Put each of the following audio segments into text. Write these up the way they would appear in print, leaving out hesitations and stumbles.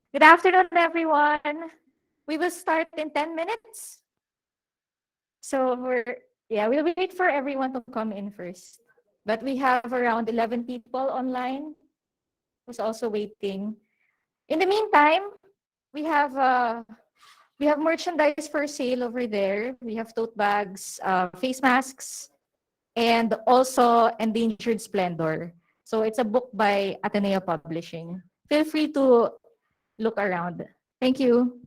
Good afternoon, everyone. We will start in 10 minutes. So we'll wait for everyone to come in first. But we have around 11 people online who's also waiting. In the meantime, we have uh, we have merchandise for sale over there. We have tote bags, face masks, and also Endangered Splendor. So it's a book by Ateneo Publishing. Feel free to look around. Thank you.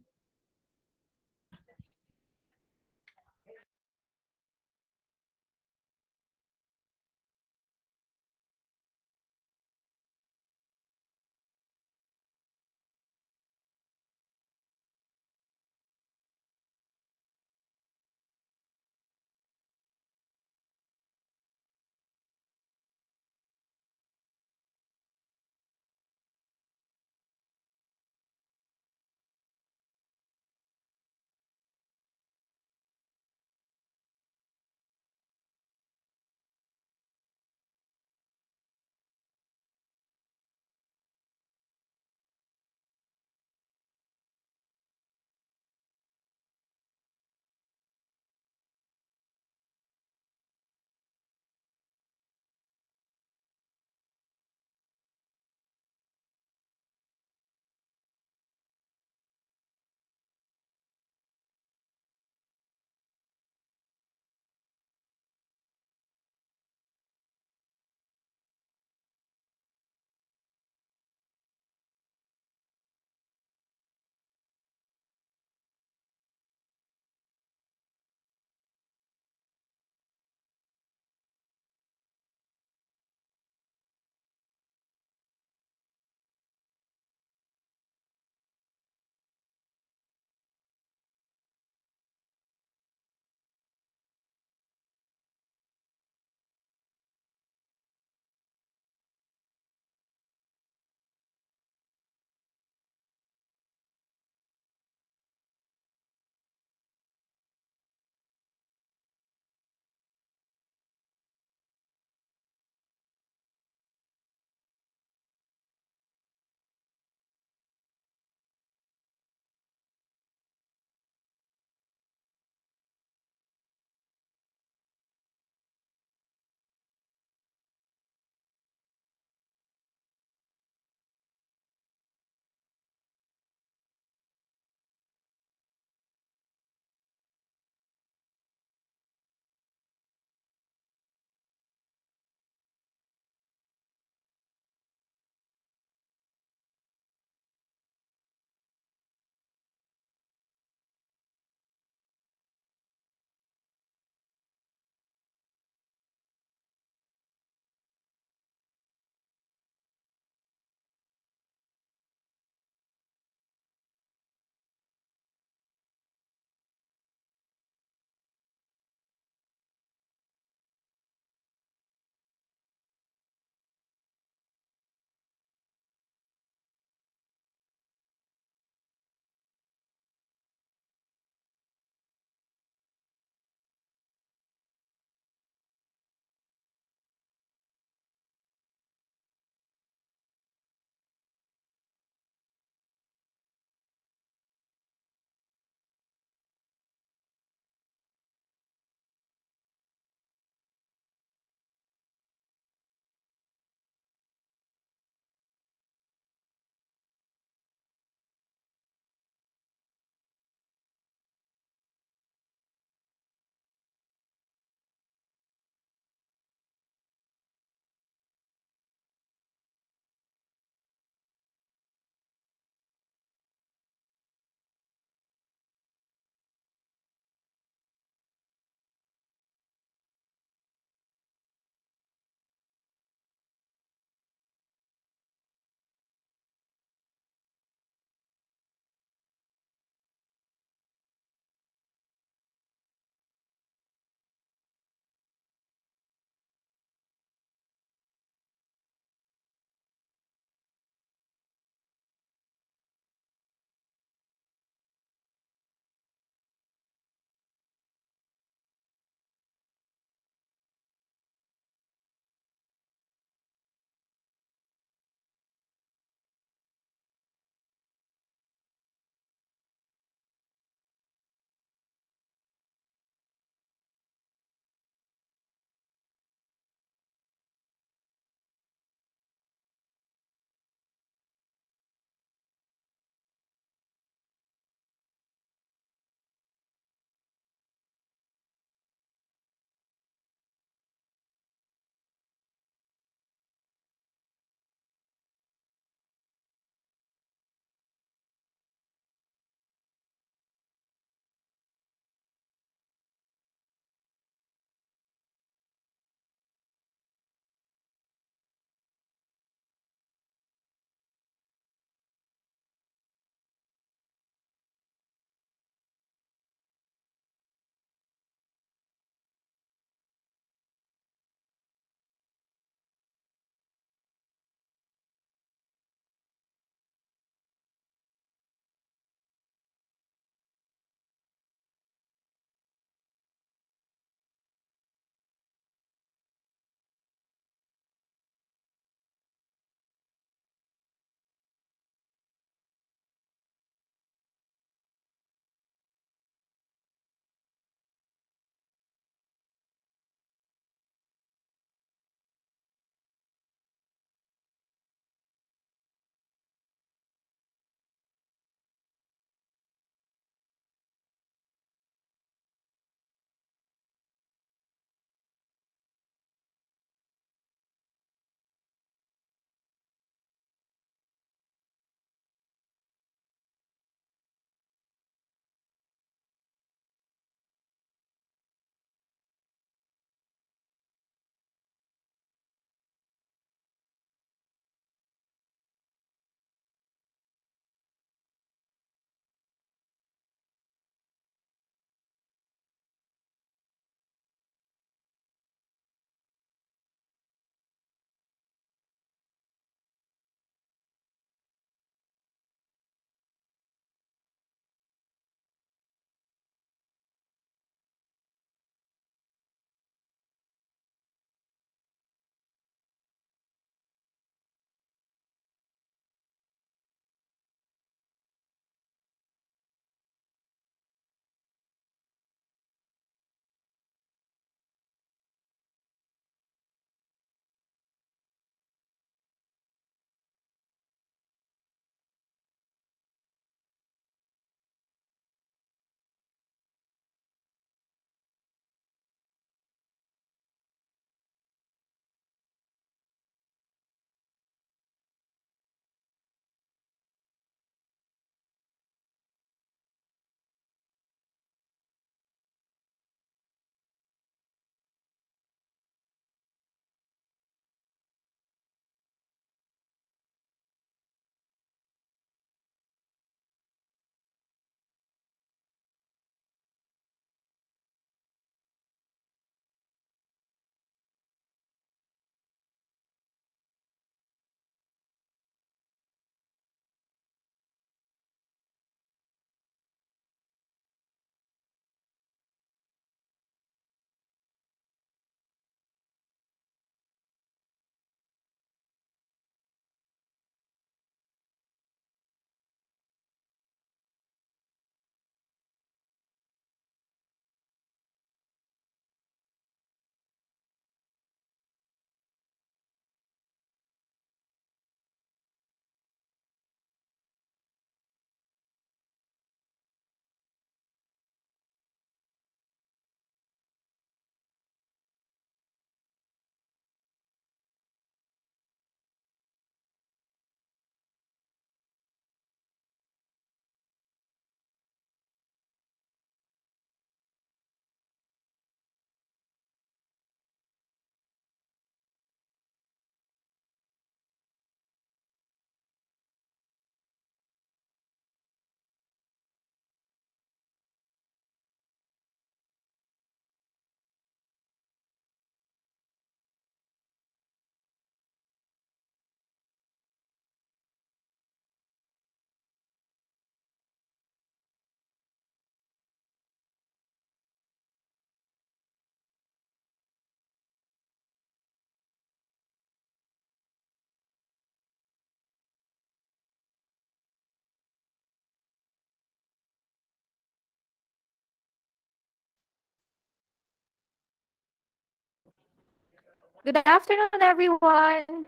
Good afternoon, everyone.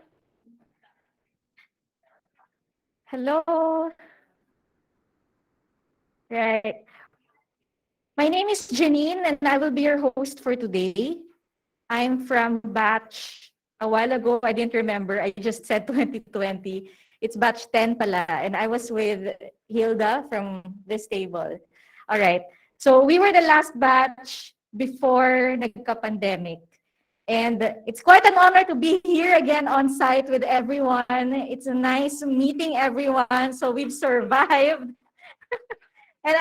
Hello. Right. My name is Janine, and I will be your host for today. I'm from batch, a while ago, I didn't remember. I just said 2020. It's batch 10 pala, and I was with Hilda from this table. All right. So we were the last batch before nagka-pandemic. And it's quite an honor to be here again on site with everyone. It's a nice meeting everyone. So we've survived. And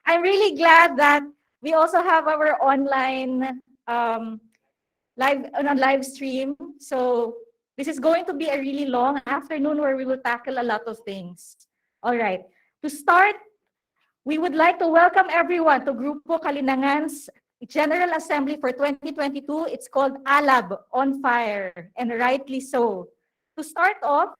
I'm really glad that we also have our online live on a live stream. So this is going to be a really long afternoon where we will tackle a lot of things. All right. To start, we would like to welcome everyone to Grupo Kalinangan's General Assembly for 2022. It's called ALAB, On Fire, and rightly so. To start off,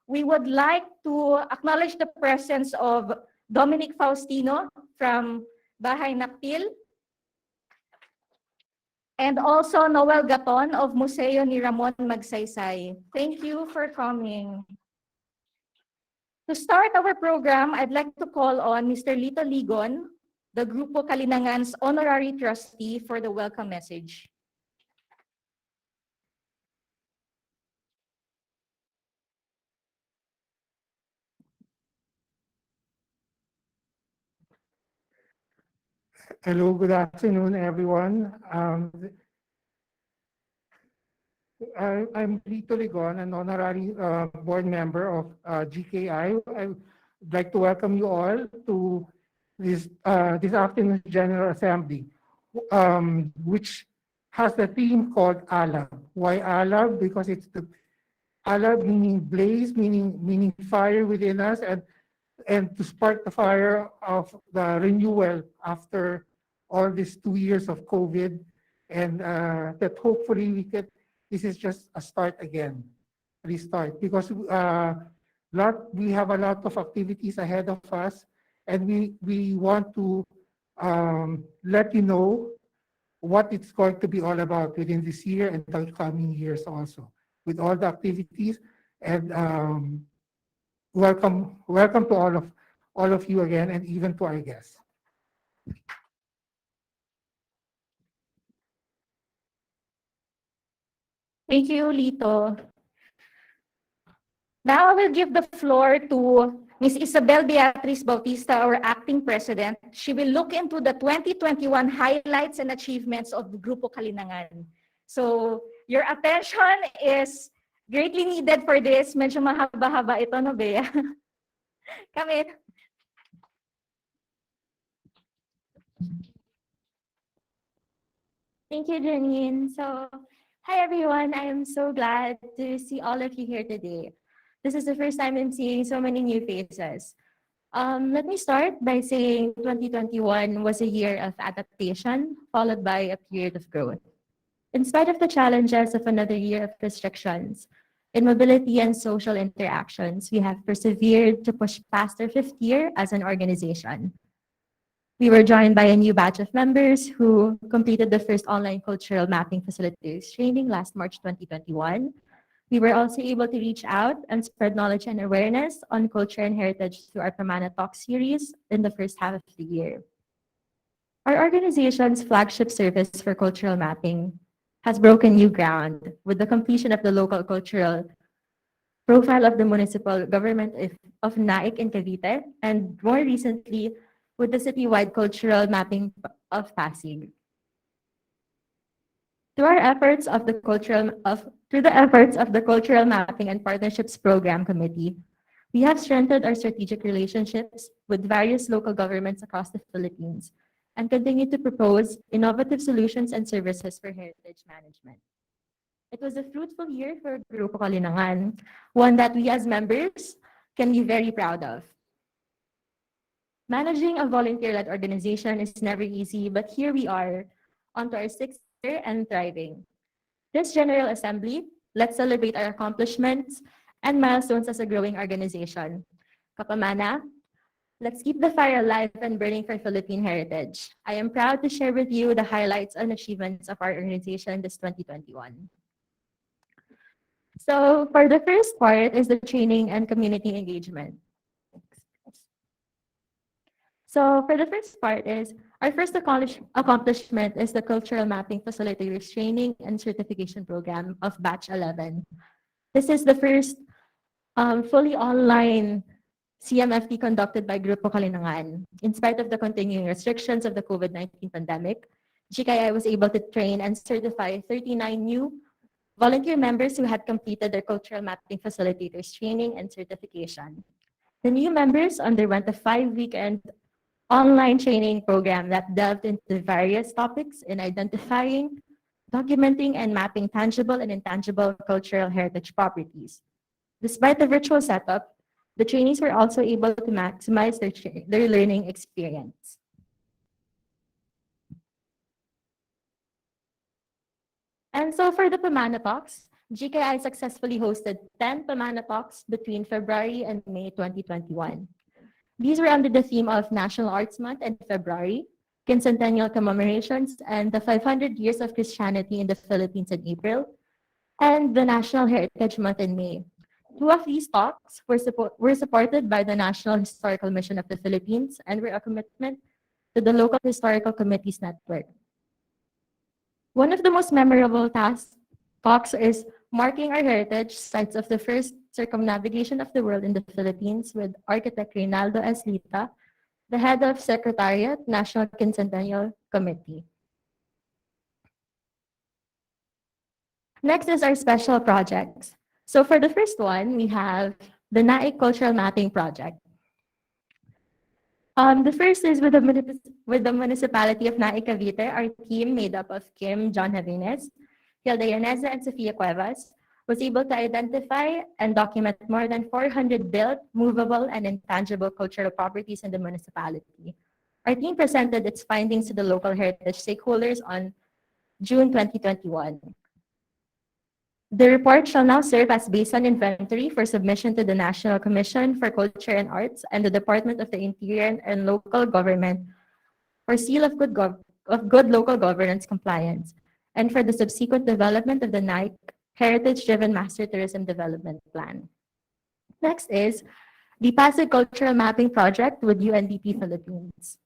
we would like to acknowledge the presence of Dominic Faustino from Bahay Naktil, and also Noel Gaton of Museo ni Ramon Magsaysay. Thank you for coming. To start our program, I'd like to call on Mr. Lito Ligon, the Grupo Kalinangan's honorary trustee, for the welcome message. Hello, good afternoon, everyone. I'm Lito Ligon, an honorary board member of GKI. I would like to welcome you all to this afternoon's General Assembly, which has the theme called ALAB. Why ALAB? Because it's the ALAB meaning blaze, meaning fire within us, and to spark the fire of the renewal after all these 2 years of COVID, and that hopefully this is just a start again, restart, because we have a lot of activities ahead of us, and we want to let you know what it's going to be all about within this year and the coming years also, with all the activities. And welcome to all of you again, and even to our guests. Thank you, Lito. Now I will give the floor to Ms. Isabel Beatriz Bautista, our acting president. She will look into the 2021 highlights and achievements of the Grupo Kalinangan. So your attention is greatly needed for this. Medyo mahaba-haba ito, no, Bea? Come in. Thank you, Janine. So, hi everyone. I am so glad to see all of you here today. This is the first time I'm seeing so many new faces. Let me start by saying 2021 was a year of adaptation, followed by a period of growth. In spite of the challenges of another year of restrictions in mobility and social interactions, we have persevered to push past our fifth year as an organization. We were joined by a new batch of members who completed the first online cultural mapping facilitators training last March 2021. We were also able to reach out and spread knowledge and awareness on culture and heritage through our Pamana Talk series in the first half of the year. Our organization's flagship service for cultural mapping has broken new ground with the completion of the local cultural profile of the municipal government of Naik in Cavite, and more recently with the citywide cultural mapping of Pasig. Through the efforts of the Cultural Mapping and Partnerships Program Committee, we have strengthened our strategic relationships with various local governments across the Philippines and continue to propose innovative solutions and services for heritage management. It was a fruitful year for Grupo Kalinangan, one that we as members can be very proud of. Managing a volunteer-led organization is never easy, but here we are, onto our sixth year and thriving. This General Assembly, let's celebrate our accomplishments and milestones as a growing organization. Kapamana, let's keep the fire alive and burning for Philippine heritage. I am proud to share with you the highlights and achievements of our organization this 2021. So for the first part is the training and community engagement. So for the first part is our first accomplishment is the cultural mapping facilitators training and certification program of batch 11. This is the first fully online CMFT conducted by Grupo Kalinangan. In spite of the continuing restrictions of the COVID-19 pandemic, GKI was able to train and certify 39 new volunteer members who had completed their cultural mapping facilitators training and certification. The new members underwent a 5-weekend online training program that delved into various topics in identifying, documenting, and mapping tangible and intangible cultural heritage properties. Despite the virtual setup, the trainees were also able to maximize their learning experience. And so for the Pamana Talks, GKI successfully hosted 10 Pamana Talks between February and May 2021. These were under the theme of National Arts Month in February, quincentennial commemorations, and the 500 years of Christianity in the Philippines in April, and the National Heritage Month in May. Two of these talks were supported by the National Historical Mission of the Philippines and were a commitment to the local historical committees network. One of the most memorable talks is Marking Our Heritage, Sites of the First Circumnavigation of the World in the Philippines with architect Reynaldo S. Lita, the head of Secretariat, National Quincentennial Committee. Next is our special projects. So for the first one, we have the Naik Cultural Mapping Project. The first is with the municipality of Naik, Cavite. Our team, made up of Kim, John Javines, Hilda Yaneza, and Sofia Cuevas, was able to identify and document more than 400 built, movable, and intangible cultural properties in the municipality. Our team presented its findings to the local heritage stakeholders on June 2021. The report shall now serve as baseline inventory for submission to the National Commission for Culture and Arts and the Department of the Interior and Local Government for seal of good local governance compliance, and for the subsequent development of the NIC Heritage-Driven Master Tourism Development Plan. Next is the Pasig Cultural Mapping Project with UNDP Philippines.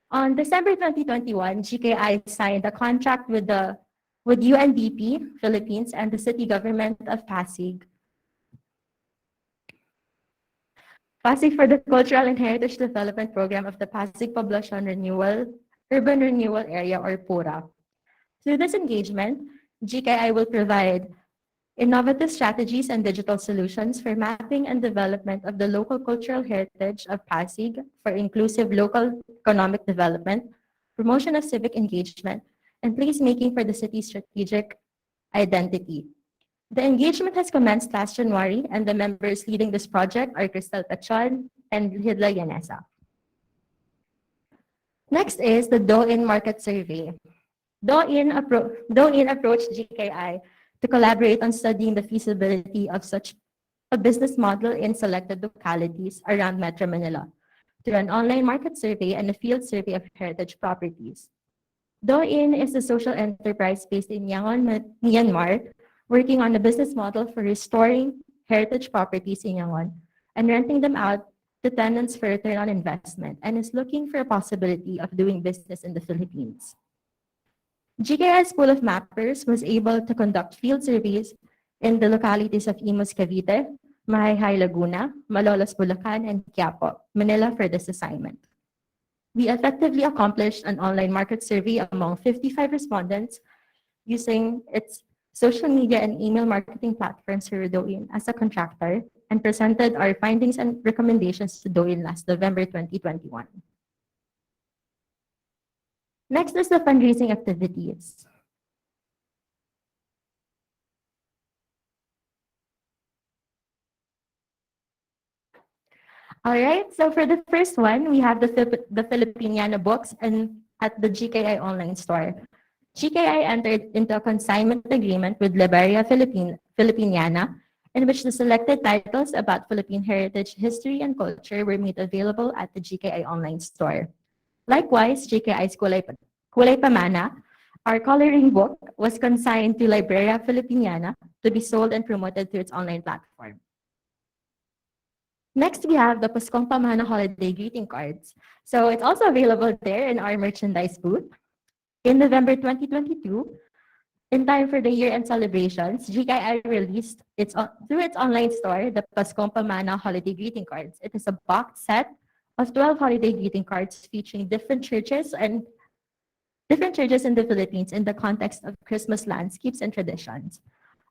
On December 2021, GKI signed a contract with UNDP Philippines and the city government of Pasig for the Cultural and Heritage Development Program of the Pasig Poblacion Urban Renewal Area, or PURA. Through this engagement, GKI will provide innovative strategies and digital solutions for mapping and development of the local cultural heritage of Pasig for inclusive local economic development, promotion of civic engagement, and placemaking for the city's strategic identity. The engagement has commenced last January, and the members leading this project are Cristel Tachon and Hilda Yanesa. Next is the Do-In Market Survey. Do-In approached GKI to collaborate on studying the feasibility of such a business model in selected localities around Metro Manila through an online market survey and a field survey of heritage properties. Do-In is a social enterprise based in Yangon, Myanmar, working on a business model for restoring heritage properties in Yangon and renting them out to tenants for return on investment, and is looking for a possibility of doing business in the Philippines. GKI School of Mappers was able to conduct field surveys in the localities of Imus, Cavite, Mahayhay, Laguna, Malolos, Bulacan, and Quiapo, Manila for this assignment. We effectively accomplished an online market survey among 55 respondents using its social media and email marketing platforms for Do-In as a contractor, and presented our findings and recommendations to Do-In last November 2021. Next is the fundraising activities. All right, so for the first one, we have the Filipiniana books and at the GKI online store. GKI entered into a consignment agreement with Liberia Filipiniana, in which the selected titles about Philippine heritage, history, and culture were made available at the GKI online store. Likewise, GKI's Kulay Pamana, our coloring book, was consigned to Liberia Filipiniana to be sold and promoted through its online platform. Next, we have the Pascompamana holiday greeting cards. So it's also available there in our merchandise booth. In November 2022, in time for the year-end celebrations, GKI released through its online store the Pascompamana holiday greeting cards. It is a box set of 12 holiday greeting cards featuring different churches in the Philippines in the context of Christmas landscapes and traditions.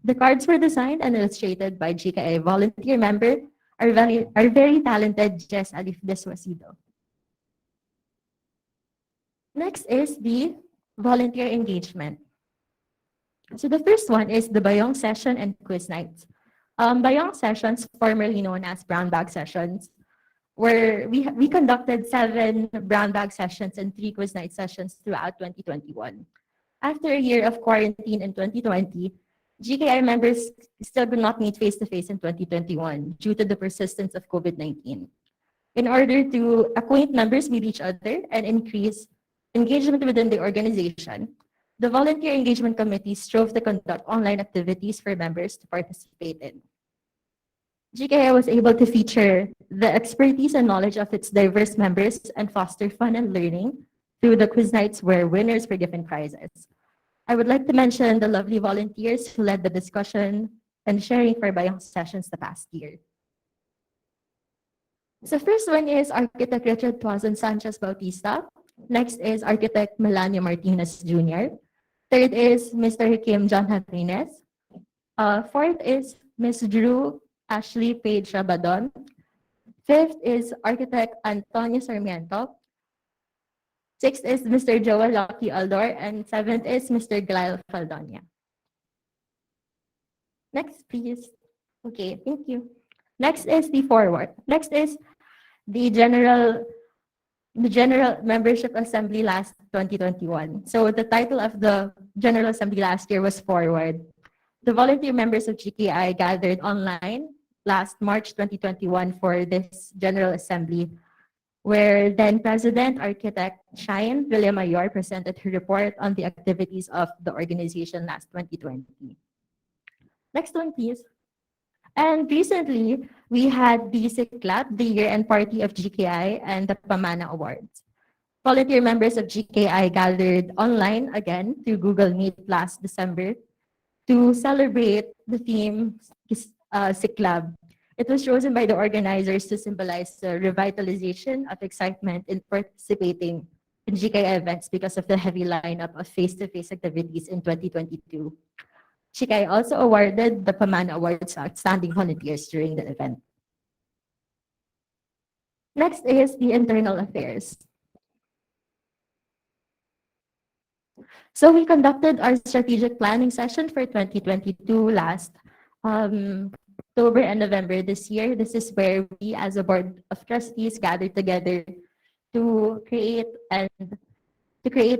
The cards were designed and illustrated by GKI volunteer member, our very talented Jess Alif Deswasido. Next is the volunteer engagement. So the first one is the Bayong session and quiz nights. Bayong sessions, formerly known as brown bag sessions, where we conducted 7 brown bag sessions and 3 quiz night sessions throughout 2021. After a year of quarantine in 2020, GKI members still could not meet face-to-face in 2021 due to the persistence of COVID-19. In order to acquaint members with each other and increase engagement within the organization, the Volunteer Engagement Committee strove to conduct online activities for members to participate in. GKI was able to feature the expertise and knowledge of its diverse members and foster fun and learning through the quiz nights where winners were given prizes. I would like to mention the lovely volunteers who led the discussion and sharing for Bayong sessions the past year. So first one is Architect Richard Tuazon Sanchez Bautista. Next is Architect Melanio Martinez Jr. Third is Mr. Kim John Jimenez. Fourth is Ms. Drew Ashley Page Rabadon. Fifth is Architect Antonio Sarmiento. Sixth is Mr. Joel Lucky Aldor. And seventh is Mr. Glyle Faldonia. Next, please. Okay, thank you. Next is the forward. Next is the General Membership Assembly last 2021. So the title of the General Assembly last year was Forward. The volunteer members of GKI gathered online last March 2021 for this General Assembly, where then President Architect Shine Villamayor presented her report on the activities of the organization last 2020. Next one, please. And recently, we had the CICLAB, the year-end party of GKI, and the Pamana Awards. Volunteer members of GKI gathered online again through Google Meet last December to celebrate the theme CICLAB. It was chosen by the organizers to symbolize the revitalization of excitement in participating in GKI events because of the heavy lineup of face-to-face activities in 2022. GKI also awarded the Pamana Awards to outstanding volunteers during the event. Next is the internal affairs. So we conducted our strategic planning session for 2022 last October and November this year. This is where we as a board of trustees gathered together to create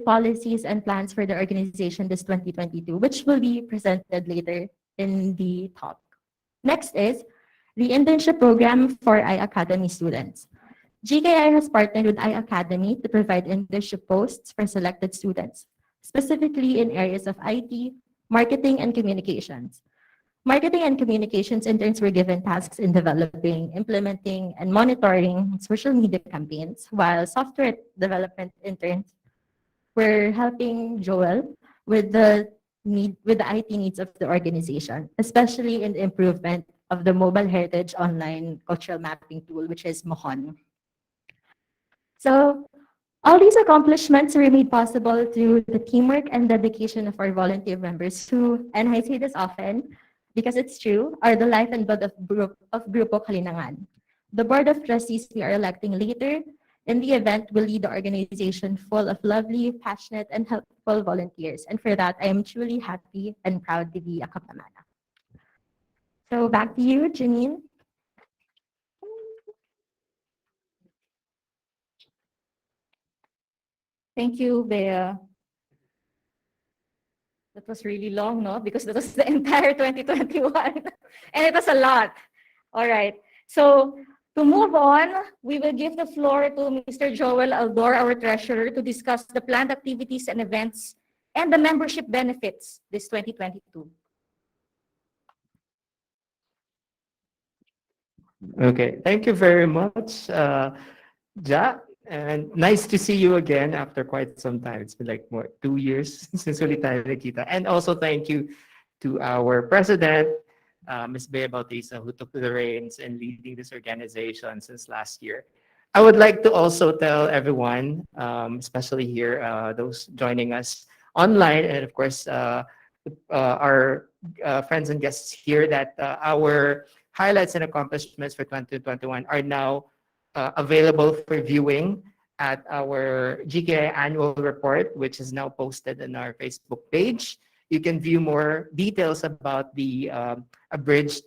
policies and plans for the organization this 2022, which will be presented later in the talk. Next is the internship program for iAcademy students. GKI has partnered with iAcademy to provide internship posts for selected students, specifically in areas of IT, marketing, and communications. Marketing and communications interns were given tasks in developing, implementing, and monitoring social media campaigns, while software development interns were helping Joel with the IT needs of the organization, especially in the improvement of the mobile heritage online cultural mapping tool, which is Mohon. So all these accomplishments were made possible through the teamwork and dedication of our volunteer members who, and I say this often because it's true, are the life and blood of Grupo Kalinangan. The Board of Trustees we are electing later in the event will lead the organization full of lovely, passionate, and helpful volunteers. And for that, I am truly happy and proud to be a Kapamana. So back to you, Janine. Thank you, Bea. That was really long, no? Because that was the entire 2021. And it was a lot. All right. So to move on, we will give the floor to Mr. Joel Aldor, our treasurer, to discuss the planned activities and events and the membership benefits this 2022. Okay, thank you very much, Ja. And nice to see you again after quite some time. It's been like more 2 years since ulit tayo nakita. And also thank you to our president, Ms. Bea Bautista, who took the reins in leading this organization since last year. I would like to also tell everyone, especially here, those joining us online, and of course, our friends and guests here, that our highlights and accomplishments for 2021 are now available for viewing at our GKI annual report, which is now posted on our Facebook page. You can view more details about the abridged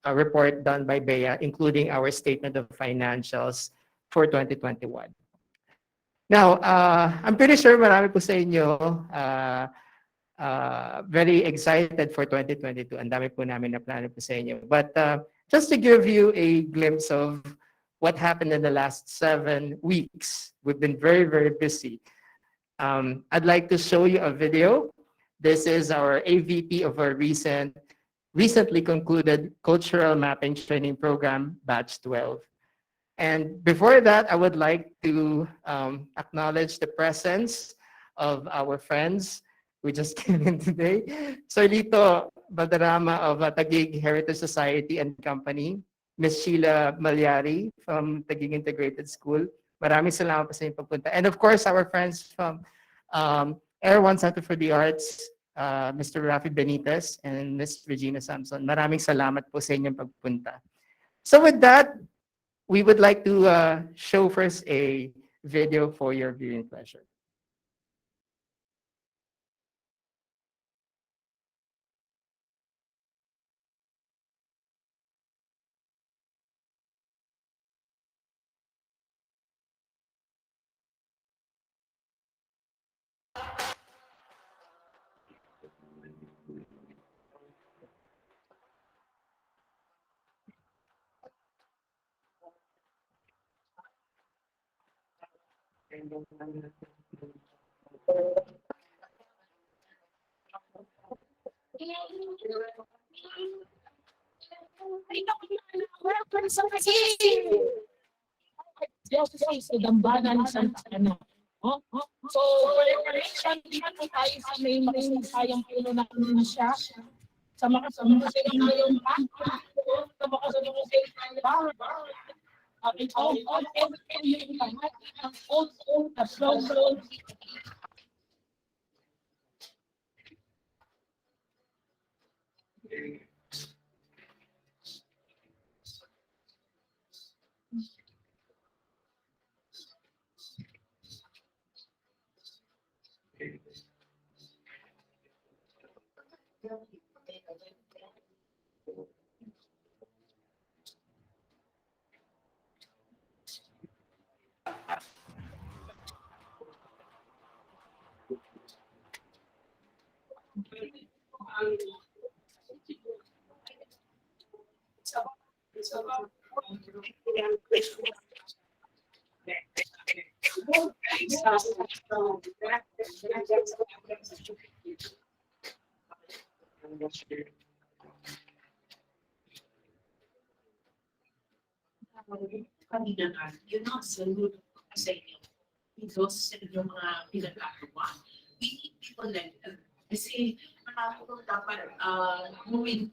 report done by Bea, including our statement of financials for 2021. Now, I'm pretty sure marami po sa inyo very excited for 2022. Ang dami po namin na plano po sa inyo. But just to give you a glimpse of what happened in the last 7 weeks, we've been very, very busy. I'd like to show you a video. This is our AVP of our recently concluded Cultural Mapping Training Program, Batch 12. And before that, I would like to acknowledge the presence of our friends who just came in today. Solito Badarama of Taguig Heritage Society and Company, Ms. Sheila Malyari from Taguig Integrated School. Maraming salamat po sa inyong pagpunta. And of course, our friends from Air One Center for the Arts, Mr. Rafi Benitez and Ms. Regina Samson. Maraming salamat po sa inyong pagpunta. So with that, we would like to show first a video for your viewing pleasure. Justice sa dambanan sa ano. So, for information, dito po tayo sa may makasaysayang puno na siya. Sa makasaysayang sa makasaysayang bar. It's all everything yung lahat ng old na slow. Kanina nga, yun ang saludo sa inyo. Because sa inyong mga pinagkakawa, we need people like that. Kasi marami kong dapat moving.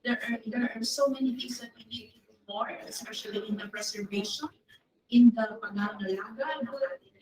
There are so many things that we need to do more, especially in the preservation, in the pangangalaga ng ating heritage.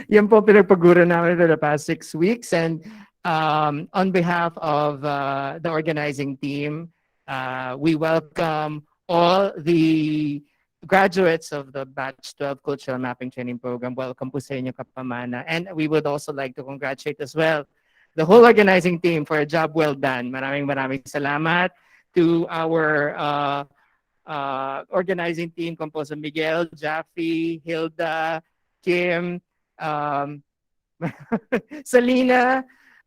Yan po pinagpagura namin for the past 6 weeks. And on behalf of the organizing team, we welcome all the graduates of the Batch 12 Cultural Mapping Training Program. Welcome po sa inyo, Kapamana. And we would also like to congratulate as well the whole organizing team for a job well done. Maraming salamat to our organizing team composed of Miguel, Jaffe, Hilda, Kim, um, Salina,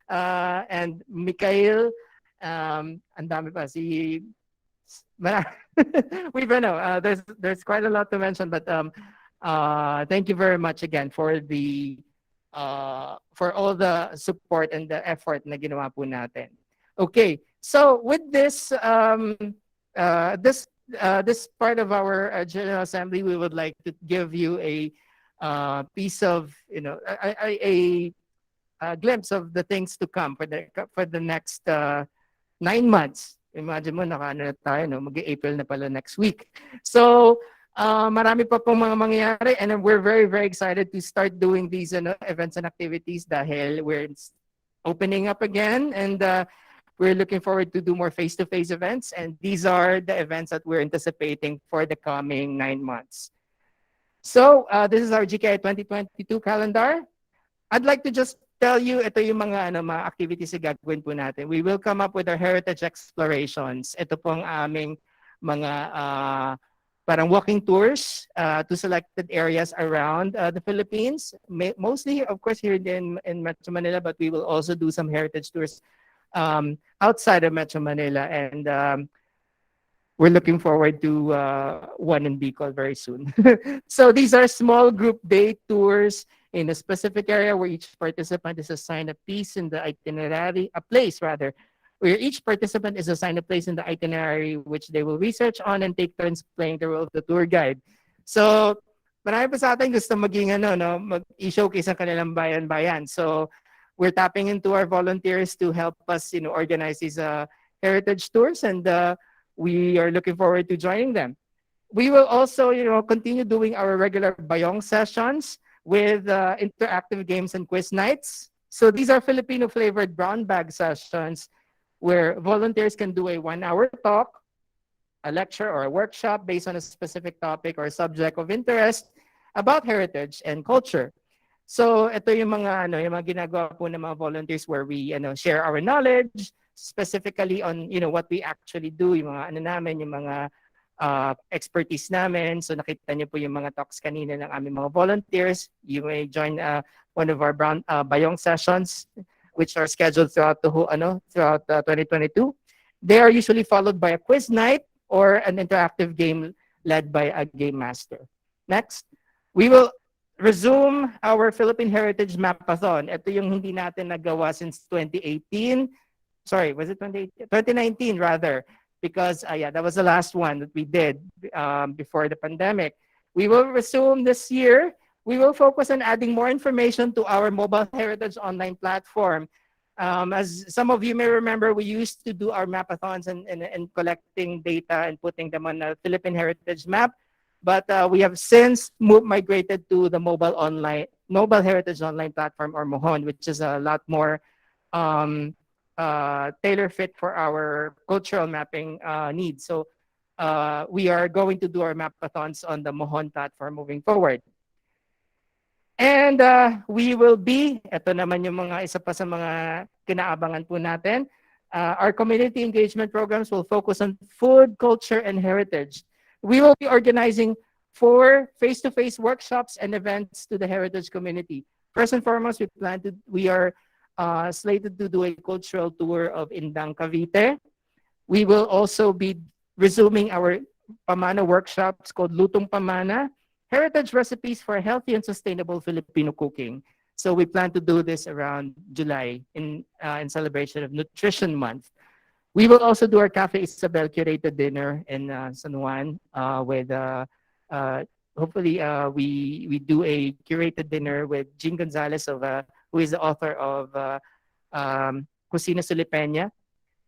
and Mikhail. Ang dami pa si we don't know. There's quite a lot to mention, but thank you very much again for the for all the support and the effort na ginawa po natin. Okay, so with this this part of our General Assembly, we would like to give you a piece of, a glimpse of the things to come for the next 9 months. Imagine mo, nakaano na tayo, no? Mag-April na pala next week. So, marami pa pong mga mangyayari, and we're very, very excited to start doing these events and activities dahil we're opening up again, and we're looking forward to do more face-to-face events, and these are the events that we're anticipating for the coming 9 months. So, this is our GKI 2022 calendar. I'd like to just tell you, ito yung mga activities na gagawin po natin. We will come up with our heritage explorations. Ito po ang aming mga parang walking tours to selected areas around the Philippines. Mostly, of course, here in Metro Manila, but we will also do some heritage tours outside of Metro Manila. And we're looking forward to one in Bicol very soon. So these are small group day tours in a specific area where each participant is assigned a piece in the itinerary, a place rather, where each participant is assigned a place in the itinerary which they will research on and take turns playing the role of the tour guide. So, marami pa sa atin gusto maging mag-i-showcase ang kanilang bayan-bayan. So, we're tapping into our volunteers to help us, organize these heritage tours, and we are looking forward to joining them. We will also, continue doing our regular bayong sessions with interactive games and quiz nights. So these are Filipino flavored brown bag sessions where volunteers can do a 1-hour talk, a lecture, or a workshop based on a specific topic or subject of interest about heritage and culture. So ito yung mga yung mga ginagawa po ng mga volunteers where we share our knowledge specifically on what we actually do, yung mga namin, yung mga expertise namin. So nakita niyo po yung mga talks kanina ng aming mga volunteers. You may join one of our bayong sessions which are scheduled throughout throughout 2022. They are usually followed by a quiz night or an interactive game led by a game master. Next, we will resume our Philippine Heritage Map-a-thon. Ito yung hindi natin nagawa since 2018. Sorry, was it 2018? 2019 rather. Because that was the last one that we did before the pandemic. We will resume this year. We will focus on adding more information to our mobile heritage online platform. As some of you may remember, we used to do our mapathons and collecting data and putting them on the Philippine Heritage Map. But we have since migrated to the mobile heritage online platform, or Mohon, which is a lot more tailor fit for our cultural mapping needs. So we are going to do our mapathons on the Mohon platform moving forward. And we will be, ito naman yung mga isa pa sa mga kinaabangan po natin, our community engagement programs will focus on food, culture, and heritage. We will be organizing 4 face-to-face workshops and events to the heritage community. First and foremost, we are slated to do a cultural tour of Indang, Cavite. We will also be resuming our Pamana workshops called Lutong Pamana, heritage recipes for healthy and sustainable Filipino cooking. So we plan to do this around July in celebration of Nutrition Month. We will also do our Cafe Isabel curated dinner in San Juan with hopefully we do a curated dinner with Jean Gonzalez who is the author of Cocina Sulipeña.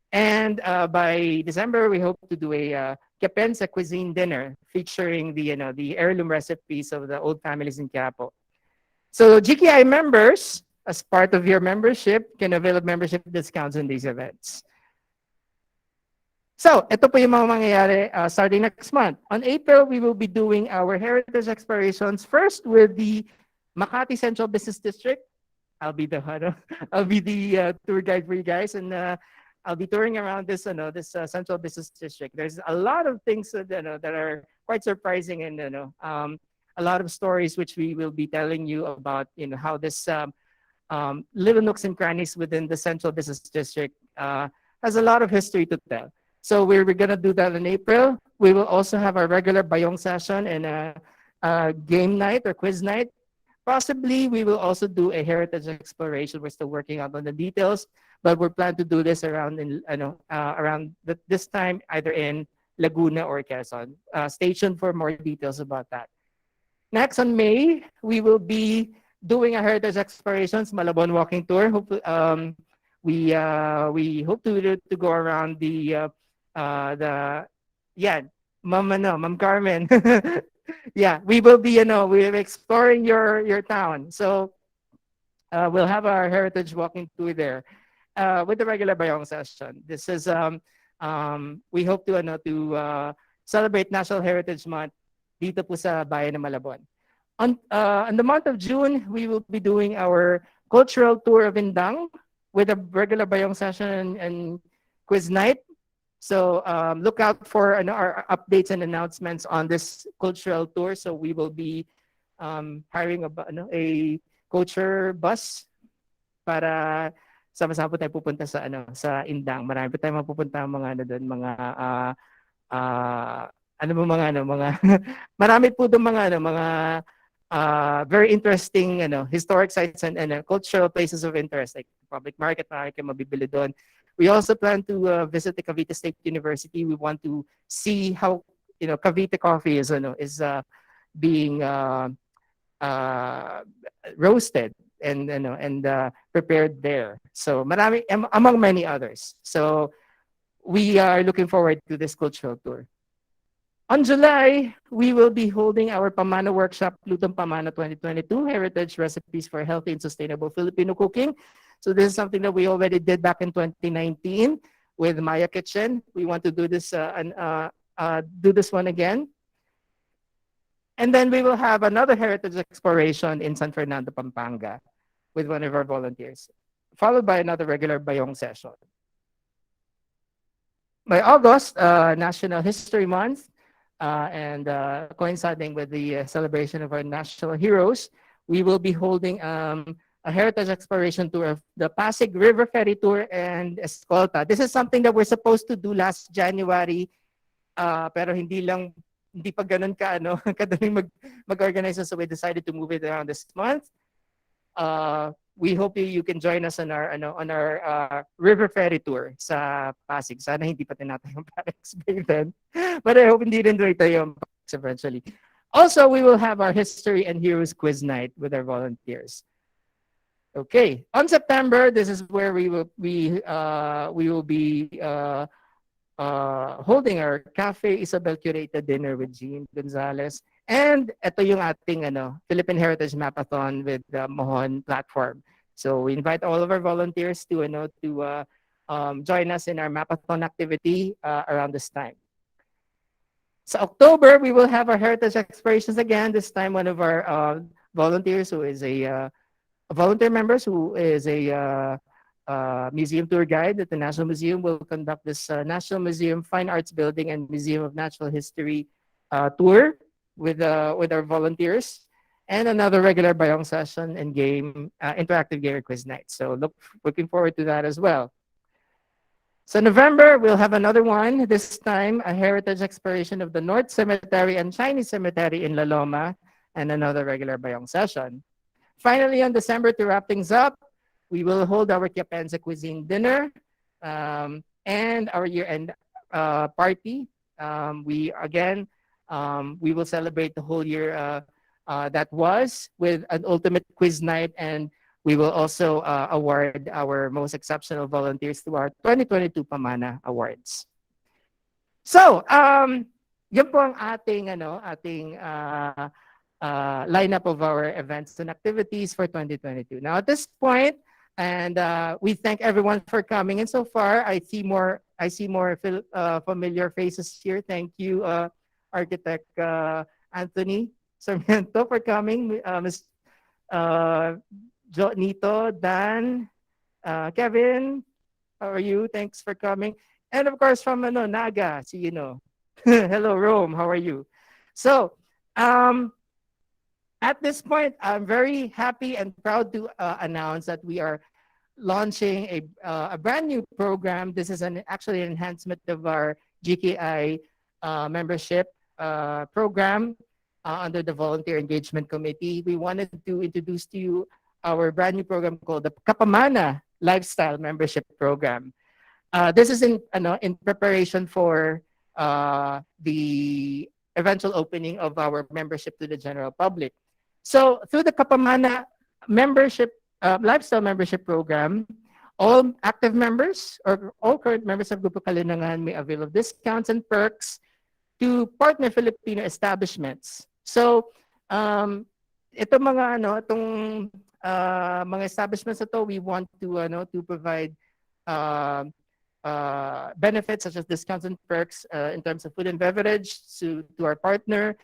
And by December, we hope to do a Capensa cuisine dinner featuring the heirloom recipes of the old families in Quiapo. So GKI members, as part of your membership, can avail of membership discounts in these events. So, ito po yung mga mangyayari starting next month. On April, we will be doing our heritage explorations first with the Makati Central Business District. I'll be the I'll be the tour guide for you guys, and I'll be touring around this Central Business District. There's a lot of things that are quite surprising, and a lot of stories which we will be telling you about. How this little nooks and crannies within the Central Business District has a lot of history to tell. So we're gonna do that in April. We will also have our regular bayong session and a game night or quiz night. Possibly, we will also do a heritage exploration. We're still working out on the details, but we're planning to do this around this time, either in Laguna or Quezon. Stay tuned for more details about that. Next, on May, we will be doing a heritage explorations Malabon walking tour. We hope to go around Ma'am Carmen. Yeah, we will be, we're exploring your town. So we'll have our heritage walking tour there with the regular bayong session. This is we hope to celebrate National Heritage Month dito po sa bayan ng Malabon. In the month of June, we will be doing our cultural tour of Indang with a regular bayong session and quiz night. So look out for our updates and announcements on this cultural tour. So we will be hiring a culture bus para sama-sama po tayo pupunta sa Indang. Marami po tayong mapupunta mga doon, marami po doon mga very interesting historic sites and cultural places of interest, like public market, marami kayo mabibili doon. We also plan to visit the Cavite State University. We want to see how Cavite coffee is being roasted and prepared there. So marami, among many others. So we are looking forward to this cultural tour. On July, we will be holding our Pamana workshop, Lutong Pamana 2022, Heritage Recipes for Healthy and Sustainable Filipino Cooking. So this is something that we already did back in 2019 with Maya Kitchen. We want to do this one again. And then we will have another heritage exploration in San Fernando, Pampanga with one of our volunteers, followed by another regular bayong session. By August, National History Month, and coinciding with the celebration of our national heroes, we will be holding a heritage exploration tour of the Pasig River Ferry Tour and Escolta. This is something that we're supposed to do last January, pero hindi pa ganun kadaling mag-organize, so we decided to move it around this month. We hope you can join us on our river ferry tour sa Pasig. Sana hindi pa tinatay yung Parex back then, but I hope hindi rin tayo yung Parex eventually. Also, we will have our history and heroes quiz night with our volunteers. Okay, on September, this is where we will be holding our Cafe Isabel curated dinner with Jean Gonzalez. And ito yung ating Philippine Heritage Mapathon with the Mohon platform. So we invite all of our volunteers to join us in our Mapathon activity around this time. So October, we will have our heritage explorations again. This time, one of our volunteers who is a volunteer members who is a museum tour guide at the National Museum will conduct this National Museum Fine Arts Building and Museum of Natural History tour with our volunteers, and another regular bayong session and interactive game quiz night. So looking forward to that as well. So November, we'll have another one, this time a heritage exploration of the North Cemetery and Chinese Cemetery in La Loma, and another regular bayong session. Finally, on December, to wrap things up, we will hold our Chiapenza cuisine dinner and our year-end party. We will celebrate the whole year that was with an ultimate quiz night, and we will also award our most exceptional volunteers to our 2022 Pamana Awards. So, yun po ang ating lineup of our events and activities for 2022. Now at this point, and we thank everyone for coming. And so far, I see more familiar faces here. Thank you, Architect Anthony Sarmiento for coming. Ms. Nito, Dan, Kevin, how are you? Thanks for coming. And of course, from Naga, see you know. Hello, Rome. How are you? So, at this point, I'm very happy and proud to announce that we are launching a brand new program. This is actually an enhancement of our GKI membership program under the Volunteer Engagement Committee. We wanted to introduce to you our brand new program called the Kapamana Lifestyle Membership Program. This is in preparation for the eventual opening of our membership to the general public. So through the Kapamana membership, lifestyle membership program, all active members or all current members of Grupo Kalinangan may avail of discounts and perks to partner Filipino establishments. So itong mga establishments na to, we want to provide benefits such as discounts and perks in terms of food and beverage to our partner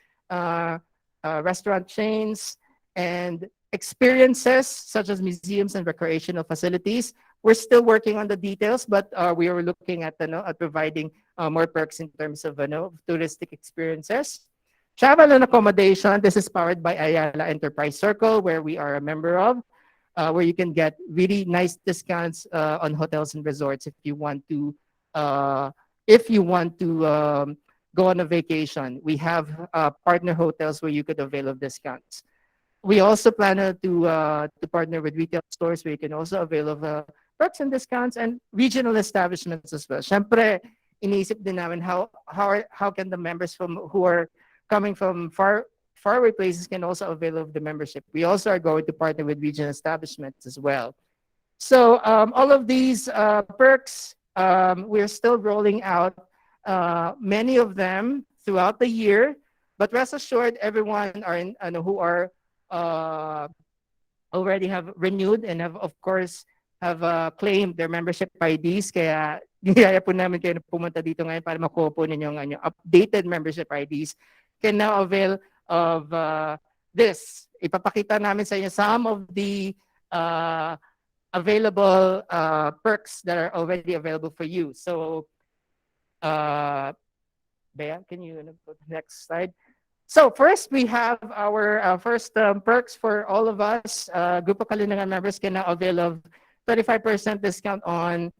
restaurant chains, and experiences such as museums and recreational facilities. We're still working on the details, but we are looking at providing more perks in terms of touristic experiences. Travel and accommodation. This is powered by Ayala Enterprise Circle, where we are a member of, where you can get really nice discounts on hotels and resorts if you want to go on a vacation. We have partner hotels where you could avail of discounts. We also plan to partner with retail stores where you can also avail of perks and discounts, and regional establishments as well. Siyempre, iniisip din namin how can the members who are coming from faraway places can also avail of the membership. We also are going to partner with regional establishments as well. So all of these perks, we're still rolling out many of them throughout the year, but rest assured, everyone who are already have renewed and have, of course, have claimed their membership IDs. Kaya niyaya po namin kayo na pumunta dito ngayon para makuha po ninyo ang updated membership IDs. Can now avail of this. Ipapakita namin sa inyo some of the available perks that are already available for you. So, Bea, can you go to the next slide? So first, we have our first perks for all of us. Grupo Kalinangan members can now avail of 35% discount on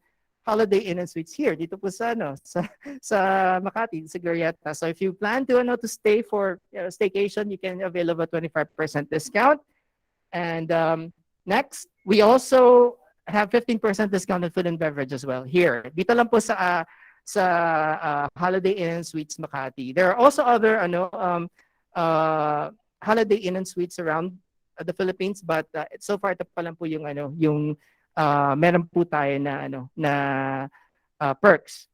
Holiday Inn and Suites here. Dito po sa Makati, sa Glorieta. So if you plan to stay for staycation, you can avail of a 25% discount. And next, we also have 15% discount on food and beverage as well here. Dito lang po sa Holiday Inn and Suites Makati. There are also other Holiday Inn and Suites around the Philippines, but so far ito pa lang po yung meron po tayo na perks.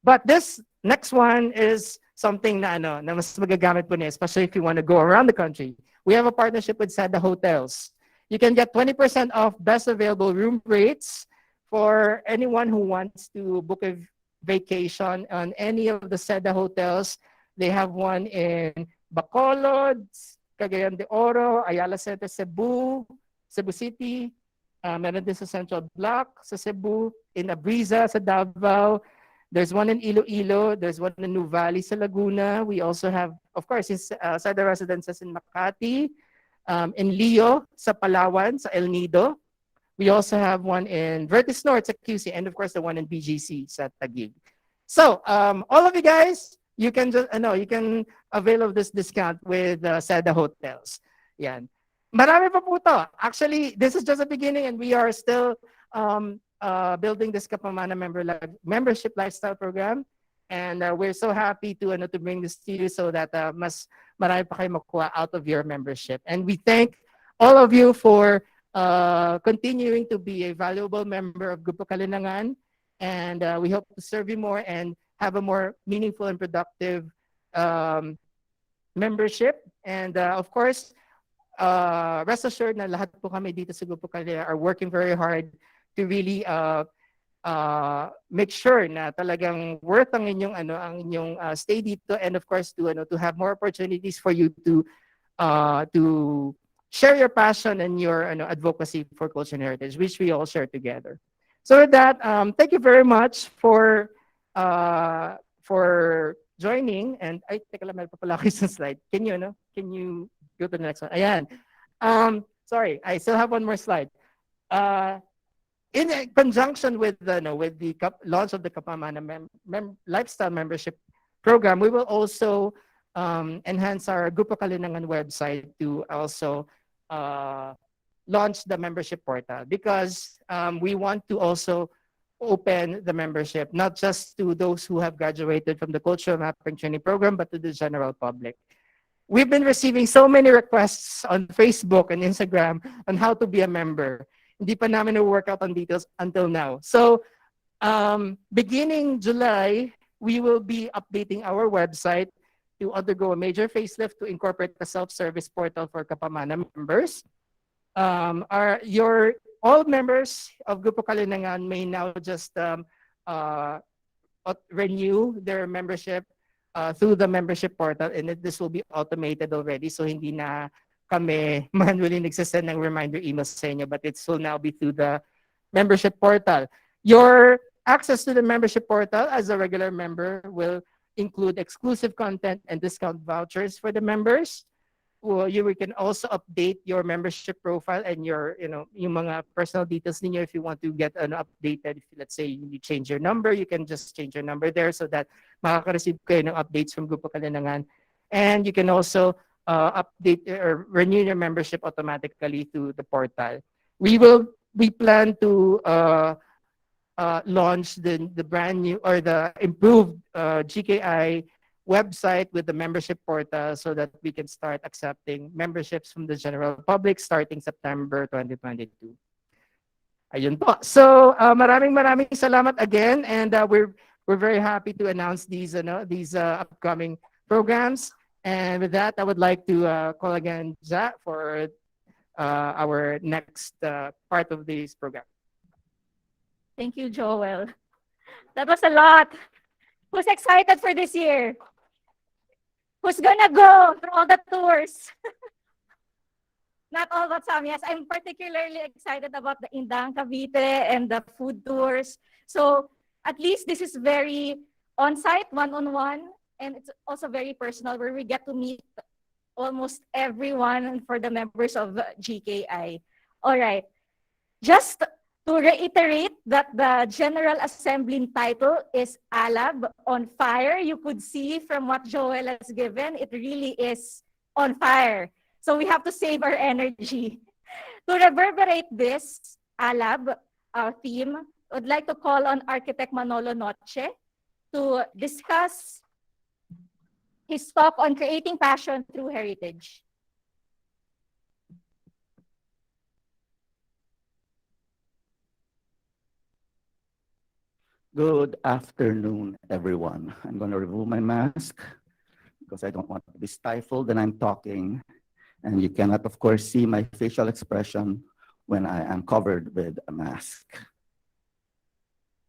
But this next one is something na mas magagamit po niya, especially if you want to go around the country. We have a partnership with Seda Hotels. You can get 20% off best available room rates for anyone who wants to book a vacation on any of the Seda hotels. They have one in Bacolod, Cagayan de Oro, Ayala Center, Cebu City. Meron din sa Central Block sa Cebu, in Abriza sa Davao. There's one in Iloilo. There's one in Nuvali sa Laguna. We also have, of course, Seda residences in Makati, in Leo sa Palawan, sa El Nido. We also have one in Vertis North sa QC, and of course the one in BGC sa Taguig. So all of you guys, you can avail of this discount with Seda Hotels. Yan. Marami pa po to. Actually, this is just the beginning, and we are still building this Kapamana membership lifestyle program. And we're so happy to bring this to you so that mas marami pa kayo makuha out of your membership. And we thank all of you for continuing to be a valuable member of Grupo Kalinangan. And we hope to serve you more and have a more meaningful and productive membership. And of course, rest assured na lahat po kami dito sa Grupo Kalina are working very hard to really make sure na talagang worth ang inyong stay dito, and of course to have more opportunities for you to share your passion and your advocacy for culture and heritage, which we all share together. So with that, thank you very much for joining. And ay, teka lang, meron pa pala ako isang slide. Can you go to the next one? Ayan. Sorry, I still have one more slide. In conjunction with the launch of the Kapamana lifestyle membership program, we will also enhance our Grupo Kalinangan website to also launch the membership portal, because we want to also open the membership not just to those who have graduated from the cultural mapping training program, but to the general public. We've been receiving so many requests on Facebook and Instagram on how to be a member. Hindi pa namin na-work out on details until now. So beginning July, we will be updating our website to undergo a major facelift to incorporate the self-service portal for Kapamana members. All members of Grupo Kalinangan may now just renew their membership through the membership portal, and this will be automated already, so hindi na kami manually nagsasend ng reminder emails sa inyo, but it will now be through the membership portal. Your access to the membership portal as a regular member will include exclusive content and discount vouchers for the members. You can also update your membership profile and yung mga personal details ninyo if you want to get updated. If, let's say, you change your number, you can just change your number there so that makaka-receive kayo ng updates from Grupo Kalinangan. And you can also update or renew your membership automatically through the portal. We plan to launch the brand new or the improved GKI website with the membership portal so that we can start accepting memberships from the general public starting September 2022. Ayun po. So maraming salamat again, and we're very happy to announce these upcoming programs. And with that, I would like to call again Za for our next part of this program. Thank you, Joel. That was a lot. Who's excited for this year? Who's gonna go for all the tours? Not all, but some. Yes, I'm particularly excited about the Indang Cavite and the food tours. So at least this is very on-site, one-on-one, and it's also very personal, where we get to meet almost everyone for the members of GKI. All right. Just to reiterate that the General Assembly title is ALAB, on fire. You could see from what Joel has given, it really is on fire. So we have to save our energy. To reverberate this ALAB, our theme, I would like to call on Architect Manolo Noche to discuss his talk on creating passion through heritage. Good afternoon, everyone. I'm going to remove my mask because I don't want to be stifled when I'm talking. And you cannot, of course, see my facial expression when I am covered with a mask.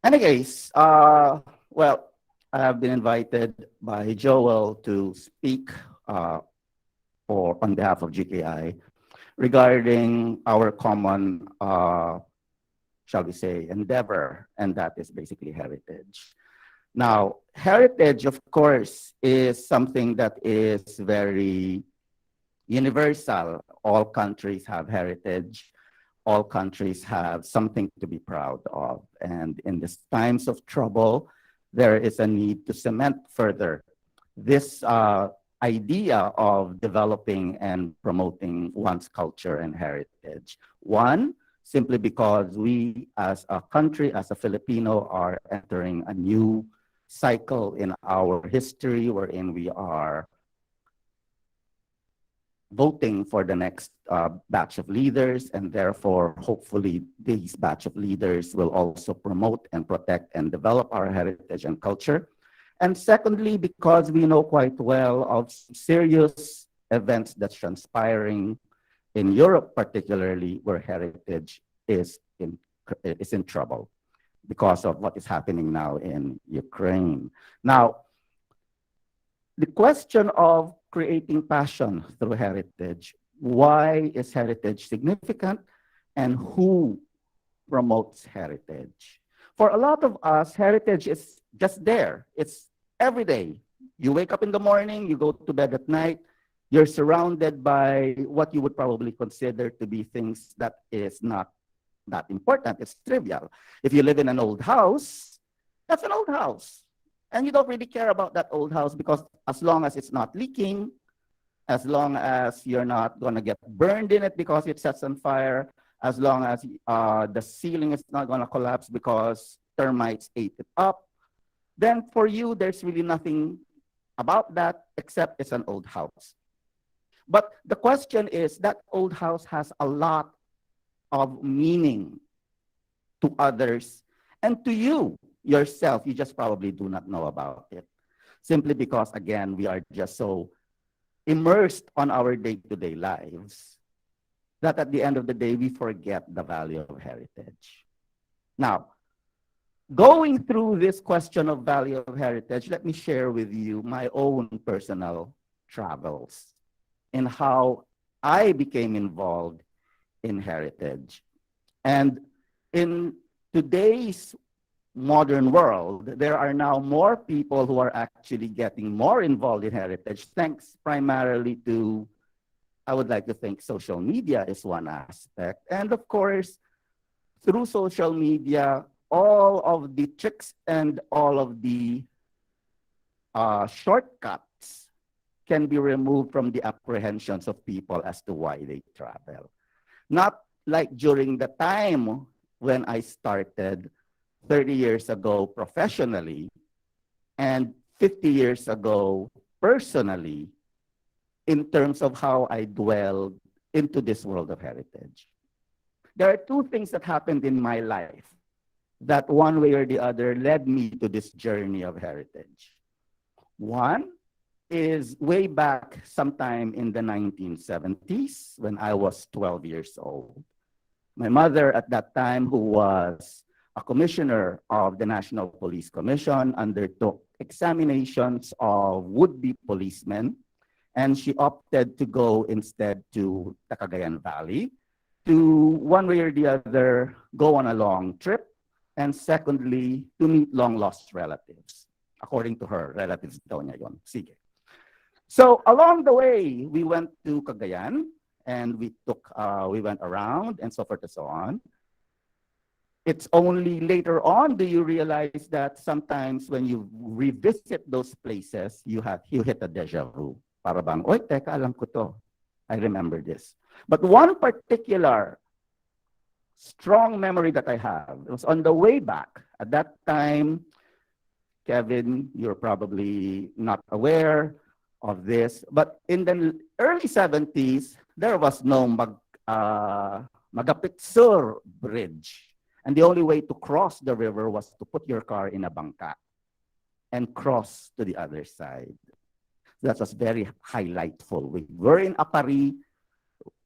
Anyways, well, I have been invited by Joel to speak on behalf of GKI regarding our common shall we say, endeavor, and that is basically heritage. Now, heritage, of course, is something that is very universal. All countries have heritage. All countries have something to be proud of. And in these times of trouble, there is a need to cement further this idea of developing and promoting one's culture and heritage. One, simply because we as a country, as a Filipino, are entering a new cycle in our history wherein we are voting for the next batch of leaders, and therefore, hopefully, these batch of leaders will also promote and protect and develop our heritage and culture. And secondly, because we know quite well of serious events that's transpiring in Europe, particularly where heritage is in trouble because of what is happening now in Ukraine. Now, the question of creating passion through heritage, why is heritage significant and who promotes heritage? For a lot of us, heritage is just there. It's every day. You wake up in the morning, you go to bed at night, you're surrounded by what you would probably consider to be things that is not that important. It's trivial. If you live in an old house, that's an old house. And you don't really care about that old house because as long as it's not leaking, as long as you're not going to get burned in it because it sets on fire, as long as the ceiling is not going to collapse because termites ate it up, then for you, there's really nothing about that except it's an old house. But the question is that old house has a lot of meaning to others and to you yourself. You just probably do not know about it. Simply because, again, we are just so immersed on our day-to-day lives that at the end of the day, we forget the value of heritage. Now, going through this question of value of heritage, let me share with you my own personal travels in how I became involved in heritage. And in today's modern world, there are now more people who are actually getting more involved in heritage, thanks primarily to, I would like to think, social media is one aspect. And of course, through social media, all of the tricks and all of the shortcuts can be removed from the apprehensions of people as to why they travel. Not like during the time when I started 30 years ago professionally and 50 years ago personally in terms of how I dwelled into this world of heritage. There are two things that happened in my life that one way or the other led me to this journey of heritage. One is way back sometime in the 1970s when I was 12 years old. My mother at that time, who was a commissioner of the National Police Commission, undertook examinations of would-be policemen, and she opted to go instead to the Cagayan Valley to one way or the other go on a long trip, and secondly, to meet long-lost relatives. According to her, relatives daw niya yun. Sige. So along the way, we went to Cagayan, and we went around and so forth and so on. It's only later on do you realize that sometimes when you revisit those places, you hit a deja vu. Para bang, oy, teka, alam ko to. I remember this. But one particular strong memory that I have, it was on the way back. At that time, Kevin, you're probably not aware of this, but in the early 70s, there was no Magapitsur Bridge. And the only way to cross the river was to put your car in a bangka and cross to the other side. That was very highlightful. We were in Apari,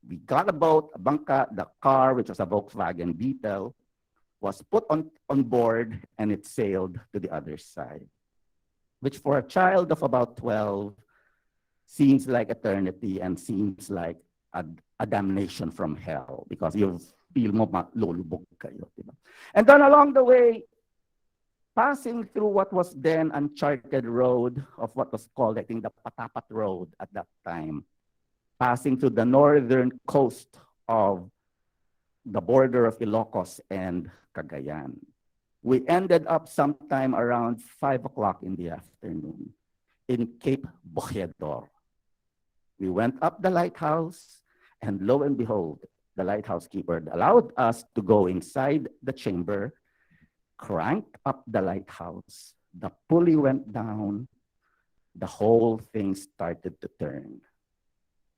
we got a boat, a bangka, the car, which was a Volkswagen Beetle, was put on board and it sailed to the other side, which for a child of about 12 seems like eternity and seems like a damnation from hell because you feel mo lulubog kayo. Diba? And then along the way, passing through what was then uncharted road of what was called, I think, the Patapat Road at that time, passing to the northern coast of the border of Ilocos and Cagayan. We ended up sometime around 5 o'clock in the afternoon in Cape Bojedor. We went up the lighthouse, and lo and behold, the lighthouse keeper allowed us to go inside the chamber, crank up the lighthouse, the pulley went down, the whole thing started to turn.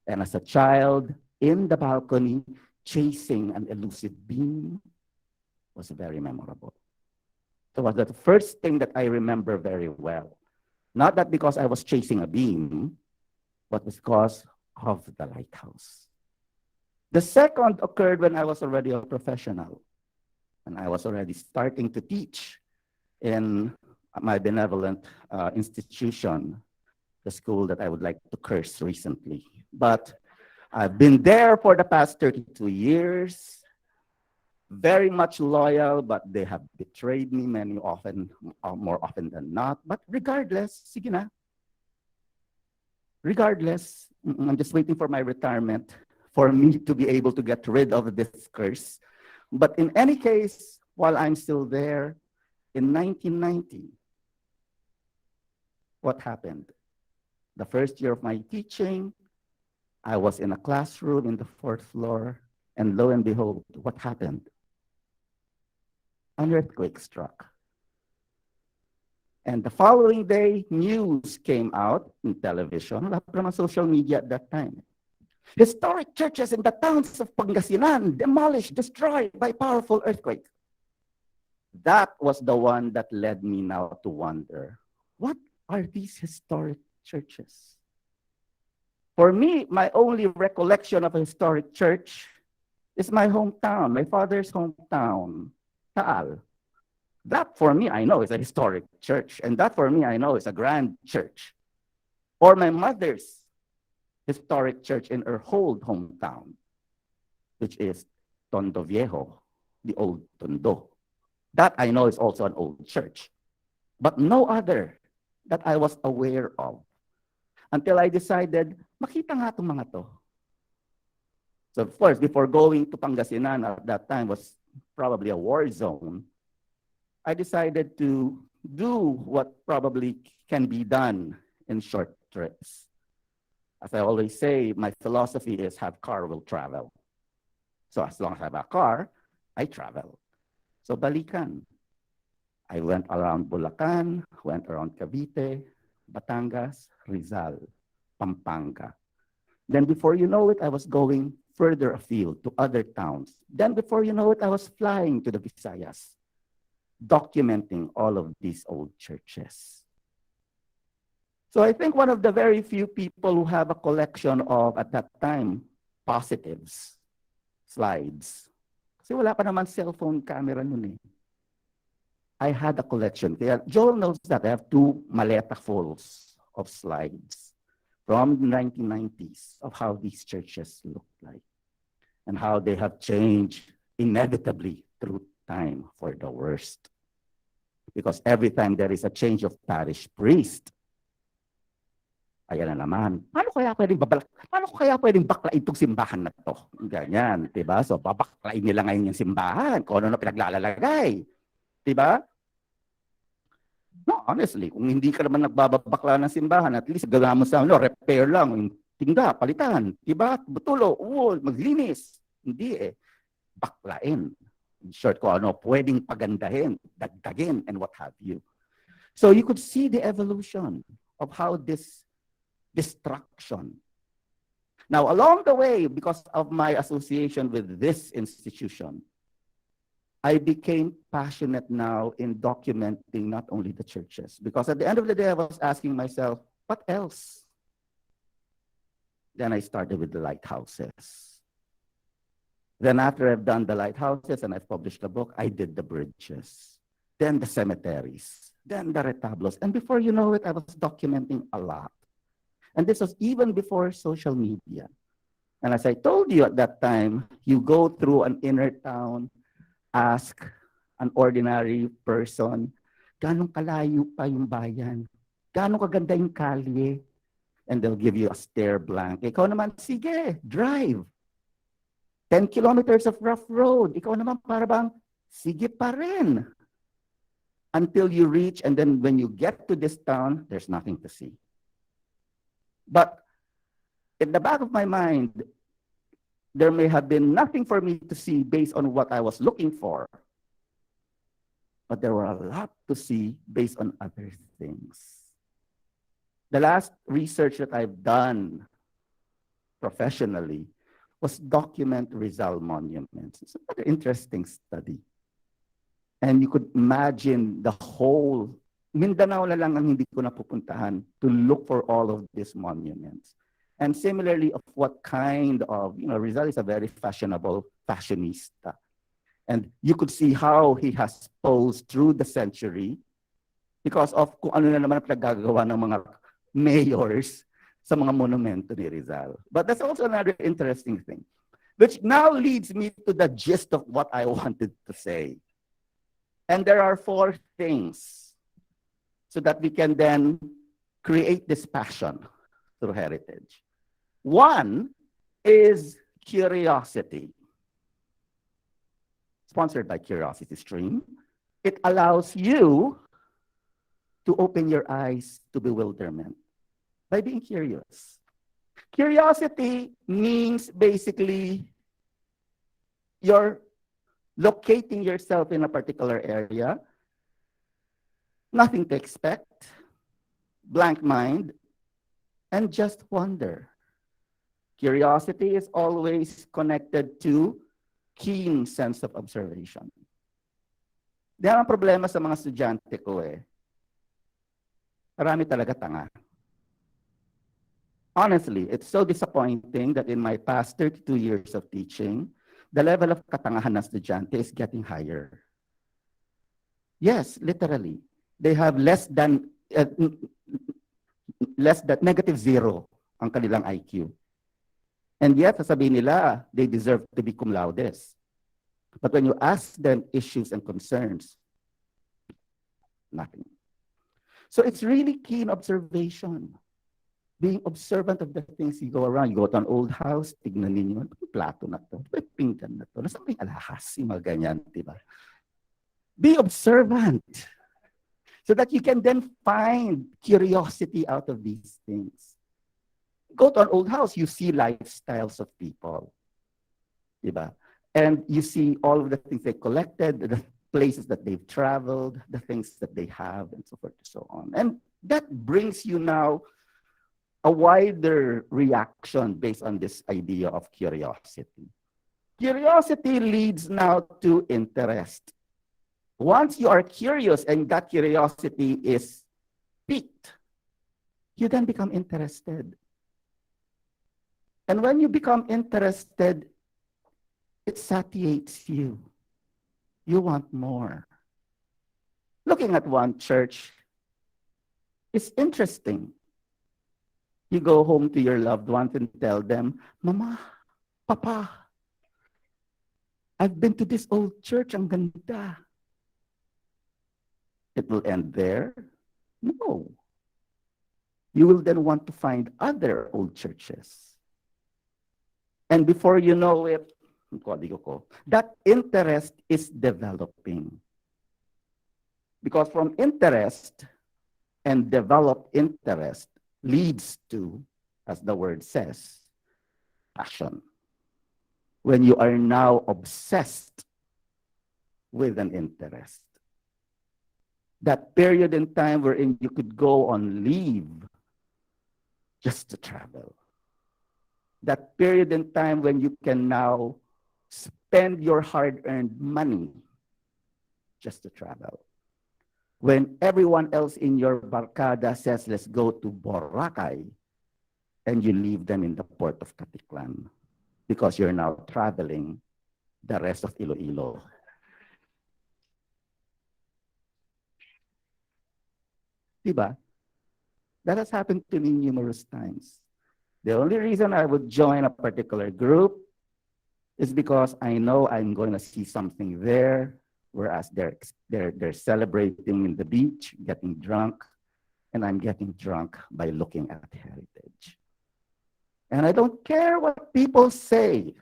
And as a child in the balcony, chasing an elusive beam was very memorable. It was the first thing that I remember very well. Not that because I was chasing a beam, but because of the lighthouse. The second occurred when I was already a professional, and I was already starting to teach in my benevolent institution, the school that I would like to curse recently. But I've been there for the past 32 years, very much loyal, but they have betrayed me more often than not. But regardless, sige na. Regardless, I'm just waiting for my retirement for me to be able to get rid of this curse. But in any case, while I'm still there, in 1990, what happened? The first year of my teaching, I was in a classroom in the fourth floor, and lo and behold, what happened? An earthquake struck. And the following day, news came out in television, wala pa naman social media at that time. Historic churches in the towns of Pangasinan demolished, destroyed by powerful earthquake. That was the one that led me now to wonder, what are these historic churches? For me, my only recollection of a historic church is my hometown, my father's hometown, Taal. That for me, I know is a historic church. And that for me, I know is a grand church. Or my mother's historic church in her whole hometown, which is Tondo Viejo, the old Tondo. That I know is also an old church. But no other that I was aware of until I decided, makita nga itong mga to. So of course, before going to Pangasinan at that time was probably a war zone, I decided to do what probably can be done in short trips. As I always say, my philosophy is have car will travel. So as long as I have a car, I travel. So balikan. I went around Bulacan, went around Cavite, Batangas, Rizal, Pampanga. Then before you know it, I was going further afield to other towns. Then before you know it, I was flying to the Visayas, documenting all of these old churches. So I think one of the very few people who have a collection of, at that time, positives, slides. Kasi wala pa naman cellphone camera nun eh. I had a collection. Joel knows that I have 2 maleta fulls of slides from the 1990s of how these churches looked like and how they have changed inevitably through time for the worst. Because every time there is a change of parish priest, ayan na naman, paano kaya pwedeng baklain itong simbahan na to? Ganyan, diba? So babaklain nila ngayon yung simbahan, kung ano na pinaglalagay. Diba? No, honestly, kung hindi ka naman nagbabakla ng simbahan, at least gawin mo sa repair lang, yung tingga, palitan, diba? Butulo, maglinis. Hindi eh. Baklain. In short, kung ano, pwedeng pagandahin, dagdagin, and what have you. So you could see the evolution of how this destruction. Now, along the way, because of my association with this institution, I became passionate now in documenting not only the churches, because at the end of the day, I was asking myself, what else? Then I started with the lighthouses. Then after I've done the lighthouses and I've published the book, I did the bridges, then the cemeteries, then the retablos. And before you know it, I was documenting a lot. And this was even before social media. And as I told you at that time, you go through an inner town, ask an ordinary person, ganong kalayo pa yung bayan? Ganong kaganda yung kalye? And they'll give you a stare blank. Ikaw naman, sige, drive. 10 kilometers of rough road. Ikaw naman para bang, sige pa rin. Until you reach, and then when you get to this town, there's nothing to see. But in the back of my mind, there may have been nothing for me to see based on what I was looking for. But there were a lot to see based on other things. The last research that I've done professionally was document Rizal monuments. It's another interesting study. And you could imagine the whole Mindanao na lang ang hindi ko napupuntahan to look for all of these monuments. And similarly, of what kind of, Rizal is a very fashionable fashionista. And you could see how he has posed through the century because of kung ano na naman ang pinagagawa ng mga mayors sa mga monumento ni Rizal. But that's also another interesting thing, which now leads me to the gist of what I wanted to say. And there are 4 things so that we can then create this passion through heritage. One is curiosity. Sponsored by Curiosity Stream. It allows you to open your eyes to bewilderment by being curious. Curiosity means basically you're locating yourself in a particular area, nothing to expect, blank mind, and just wonder. Curiosity is always connected to keen sense of observation. Diyan ang problema sa mga estudyante ko eh. Marami talaga tanga. Honestly, it's so disappointing that in my past 32 years of teaching, the level of katangahan ng estudyante is getting higher. Yes, literally. They have less than -0 ang kanilang IQ. And yet, sasabihin nila, they deserve to be cum laudes. But when you ask them issues and concerns, nothing. So it's really keen observation. Being observant of the things you go around. You go to an old house, tignan ninyo, plato na to, pinggan na to, nasa may alahas, yung mga ganyan, diba? Be observant. So that you can then find curiosity out of these things. Go to an old house, you see lifestyles of people. Diba? And you see all of the things they collected, the places that they've traveled, the things that they have, and so forth and so on. And that brings you now a wider reaction based on this idea of curiosity. Curiosity leads now to interest. Once you are curious and that curiosity is piqued, you then become interested. And when you become interested, it satiates you. You want more. Looking at one church is interesting. You go home to your loved ones and tell them, Mama, Papa, I've been to this old church, ang ganda. It will end there? No. You will then want to find other old churches. And before you know it, that interest is developing. Because from interest and developed interest leads to, as the word says, passion. When you are now obsessed with an interest. That period in time wherein you could go on leave just to travel. That period in time when you can now spend your hard-earned money just to travel. When everyone else in your barkada says, let's go to Boracay, and you leave them in the port of Caticlan because you're now traveling the rest of Iloilo. Diba? That has happened to me numerous times. The only reason I would join a particular group is because I know I'm going to see something there, whereas they're celebrating in the beach, getting drunk, and I'm getting drunk by looking at heritage. And I don't care what people say.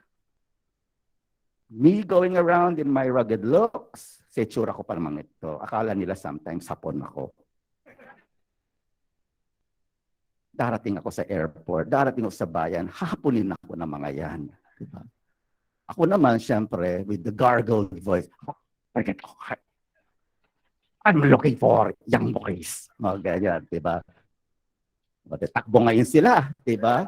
Me going around in my rugged looks, sa itsura ko pa naman ito, akala nila sometimes hapon ako. Darating ako sa airport, darating ako sa bayan, hahapunin ako ng mga yan. Diba? Ako naman, syempre, with the gargled voice, I'm looking for young boys. Mga ganyan, diba? Takbo ngayon sila, diba?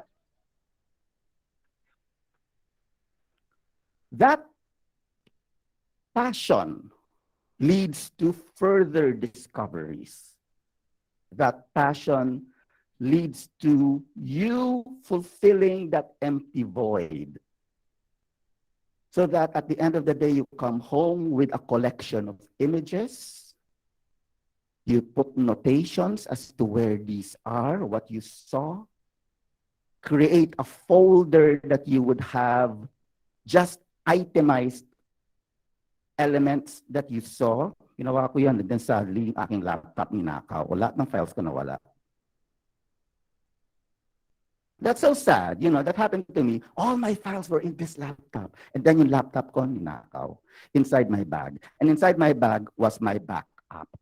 That passion leads to further discoveries. that passion leads to you fulfilling that empty void. So that at the end of the day, you come home with a collection of images. You put notations as to where these are, what you saw. Create a folder that you would have just itemized elements that you saw. Ginawa ko yan, then sadly, yung aking laptop ninakaw. Lahat ng files ko nawala. That's so sad. That happened to me. All my files were in this laptop. And then yung laptop ko, ninakaw inside my bag. And inside my bag was my backup.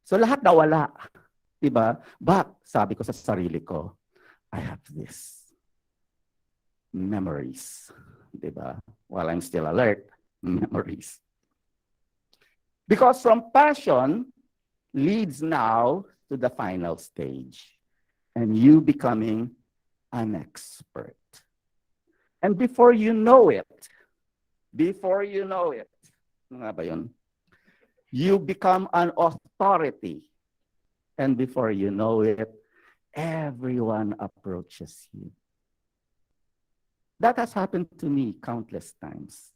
So lahat nawala. Diba? But sabi ko sa sarili ko, I have this. Memories. Diba? While I'm still alert, memories. Because from passion leads now to the final stage. And you becoming an expert. And before you know it, ano nga ba yun? You become an authority. And before you know it, everyone approaches you. That has happened to me countless times.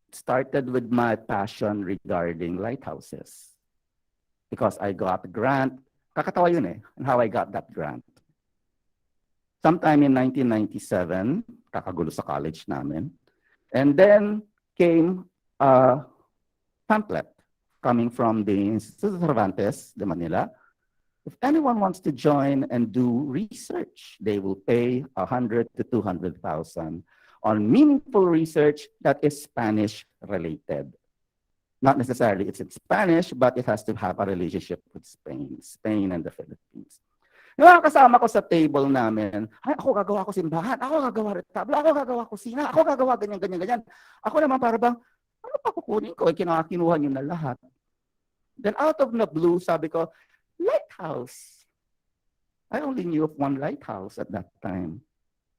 It started with my passion regarding lighthouses. Because I got a grant. Kakatawa yun and how I got that grant. Sometime in 1997, kakagulo sa college namin. And then came a pamphlet coming from the Instituto Cervantes de Manila. If anyone wants to join and do research, they will pay 100 to 200,000 on meaningful research that is Spanish related. Not necessarily it's in Spanish, but it has to have a relationship with Spain and the Philippines. Yung mga kasama ko sa table namin, ay, ako gagawa ko simbahan, ako gagawa retablo, ako gagawa kusina, ako gagawa ganyan. Ako naman para bang, ano pa kukunin ko? Kinuha nyo na lahat. Then out of the blue, sabi ko, lighthouse. I only knew of one lighthouse at that time.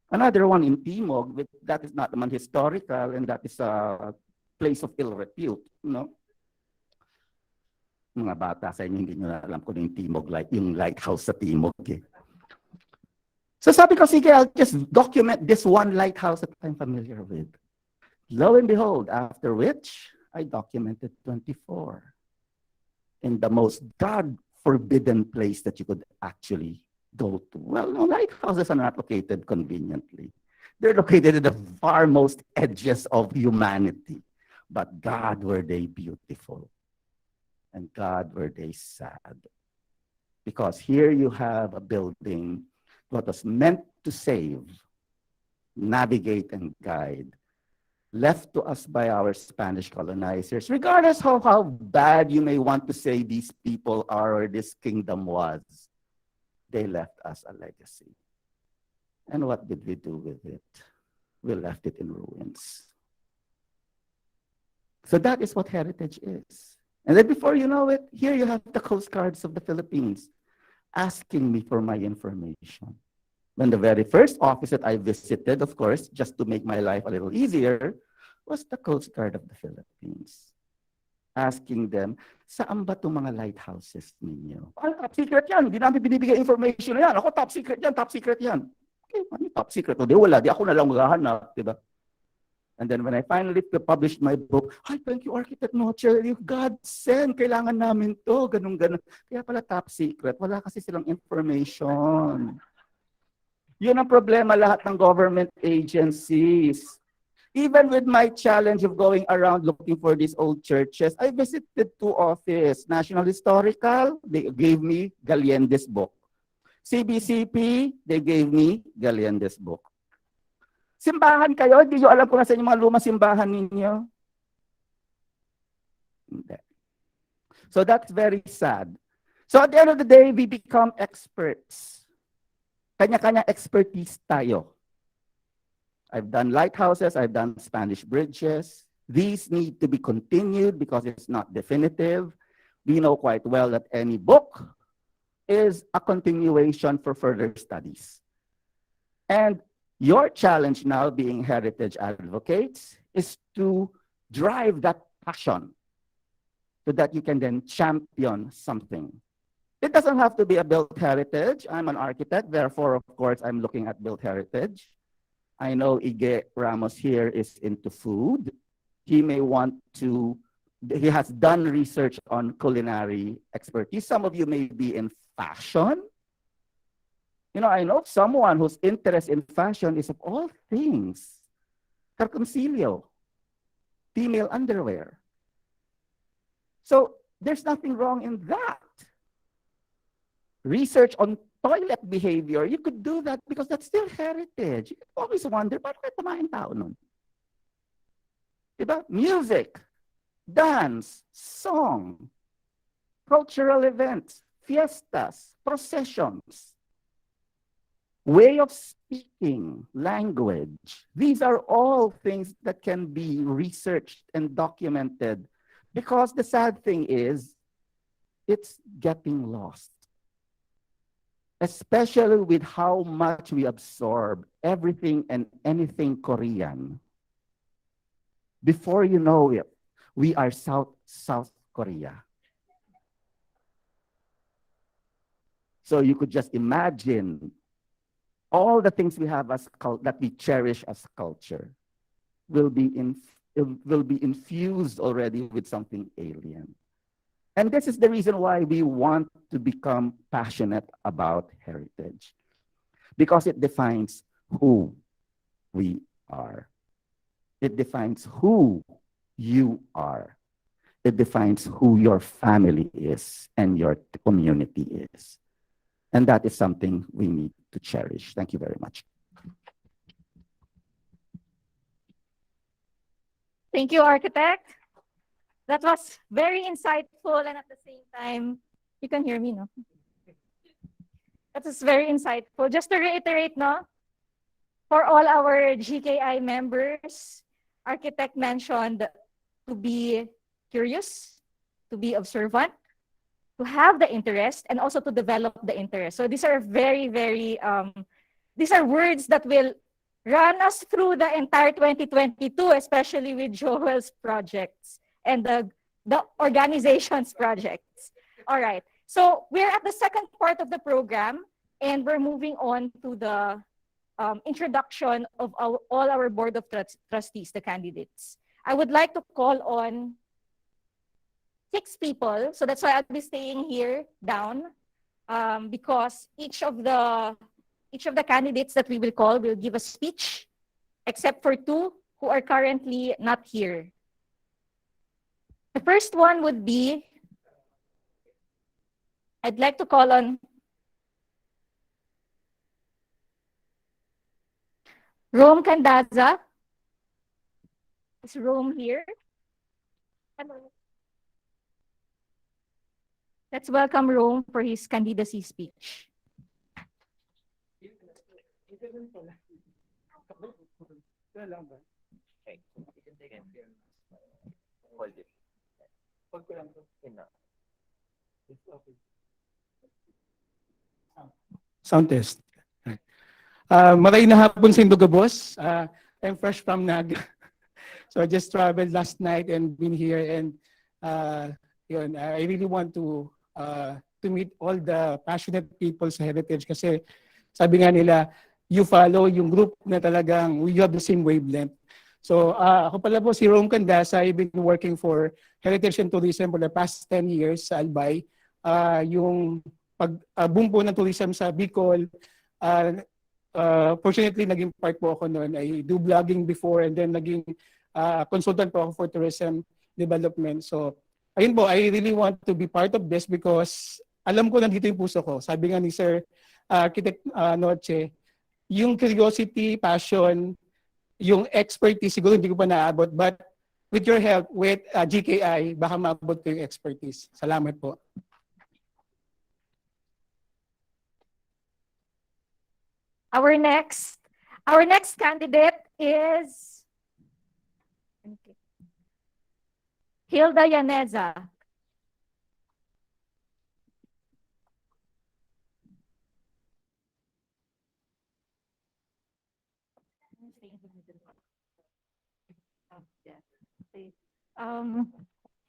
Another one in Timog, that is not naman historical, and that is a place of ill repute, Mga bata sa inyo, hindi nyo na alam kung yung Timog yung lighthouse sa Timog. So sabi ko, sige, I'll just document this one lighthouse that I'm familiar with. Lo and behold, after which, I documented 24. In the most God-forbidden place that you could actually go to. Well, no, lighthouses are not located conveniently. They're located at the farmost edges of humanity. But God, were they beautiful. And God, were they sad. Because here you have a building that was meant to save, navigate, and guide, left to us by our Spanish colonizers, regardless of how bad you may want to say these people are or this kingdom was, they left us a legacy. And what did we do with it? We left it in ruins. So that is what heritage is. And then before you know it, here you have the Coast Guards of the Philippines asking me for my information. When the very first office that I visited, of course, just to make my life a little easier, was the Coast Guard of the Philippines. Asking them, saan ba itong mga lighthouses ninyo? Ay, top secret yan. Hindi namin binibigay information na yan. Ako, top secret yan, top secret yan. Okay, ano top secret? O, di wala. Di ako na lang maghahanap, diba? And then when I finally published my book, ay, thank you, Architect Noche. God send, kailangan namin to, ganun. Kaya pala top secret. Wala kasi silang information. Yun ang problema lahat ng government agencies. Even with my challenge of going around looking for these old churches, I visited 2 offices. National Historical, they gave me Galyende's book. CBCP, they gave me Galyende's book. Simbahan kayo? Hindi nyo alam kung nasa yung mga lumang simbahan ninyo? Hindi. So that's very sad. So at the end of the day, we become experts. Kanya-kanya expertise tayo. I've done lighthouses, I've done Spanish bridges. These need to be continued because it's not definitive. We know quite well that any book is a continuation for further studies. And your challenge now, being heritage advocates, is to drive that passion so that you can then champion something. It doesn't have to be a built heritage. I'm an architect, therefore, of course, I'm looking at built heritage. I know Ige Ramos here is into food. He may want to, he has done research on culinary expertise. Some of you may be in fashion. You know, I know someone whose interest in fashion is, of all things, calzoncillo, female underwear. So there's nothing wrong in that. Research on toilet behavior, you could do that because that's still heritage. You always wonder, paano kaya tumain tao nun? Diba? Music, dance, song, cultural events, fiestas, processions, way of speaking, language. These are all things that can be researched and documented, because the sad thing is, it's getting lost. Especially with how much we absorb everything and anything Korean. Before you know it, we are South Korea. So you could just imagine all the things we have as that we cherish as culture will be infused already with something alien. And this is the reason why we want to become passionate about heritage, because it defines who we are. It defines who you are. It defines who your family is and your community is. And that is something we need to cherish. Thank you very much. Thank you, architect. That was very insightful, and at the same time, you can hear me, no? That is very insightful. Just to reiterate, no? For all our GKI members, architect mentioned to be curious, to be observant, to have the interest, and also to develop the interest. So these are these are words that will run us through the entire 2022, especially with Joel's projects and the organization's projects. All right. So we're at the second part of the program, and we're moving on to the introduction of all our board of trustees, the candidates. I would like to call on 6 people. So that's why I'll be staying here down, because each of the candidates that we will call will give a speech, except for 2 who are currently not here. The first one would be, I'd like to call on Rome Candaza. Is Rome here? Hello. Let's welcome Rome for his candidacy speech. Sound test. Magandang hapon sa Induga Boss. I'm fresh from Naga. So I just traveled last night and been here, and I really want to meet all the passionate people sa heritage, kasi sabi nga nila, you follow yung group na talagang we have the same wavelength. So ako pala po si Rome Candasa. I've been working for Heritage and Tourism for the past 10 years sa Albay. Yung pag-boom po ng tourism sa Bicol, fortunately naging part po ako noon. I do vlogging before, and then naging consultant po ako for tourism development. So ayun po, I really want to be part of this because alam ko nandito yung puso ko. Sabi nga ni Sir Architect Noche, yung curiosity, passion, yung expertise, siguro hindi ko pa naabot, but with your help, with GKI, baka maabot ko yung expertise. Salamat po. Our next candidate is Hilda Yaneza.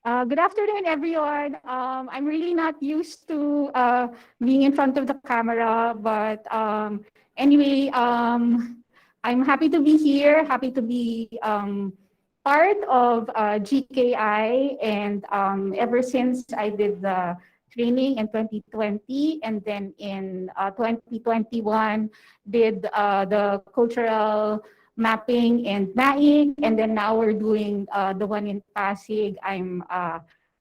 Good afternoon, everyone. I'm really not used to being in front of the camera, but anyway, I'm happy to be here, happy to be part of GKI, and ever since I did the training in 2020, and then in 2021, did the cultural mapping and Naing, and then now we're doing the one in Pasig. I'm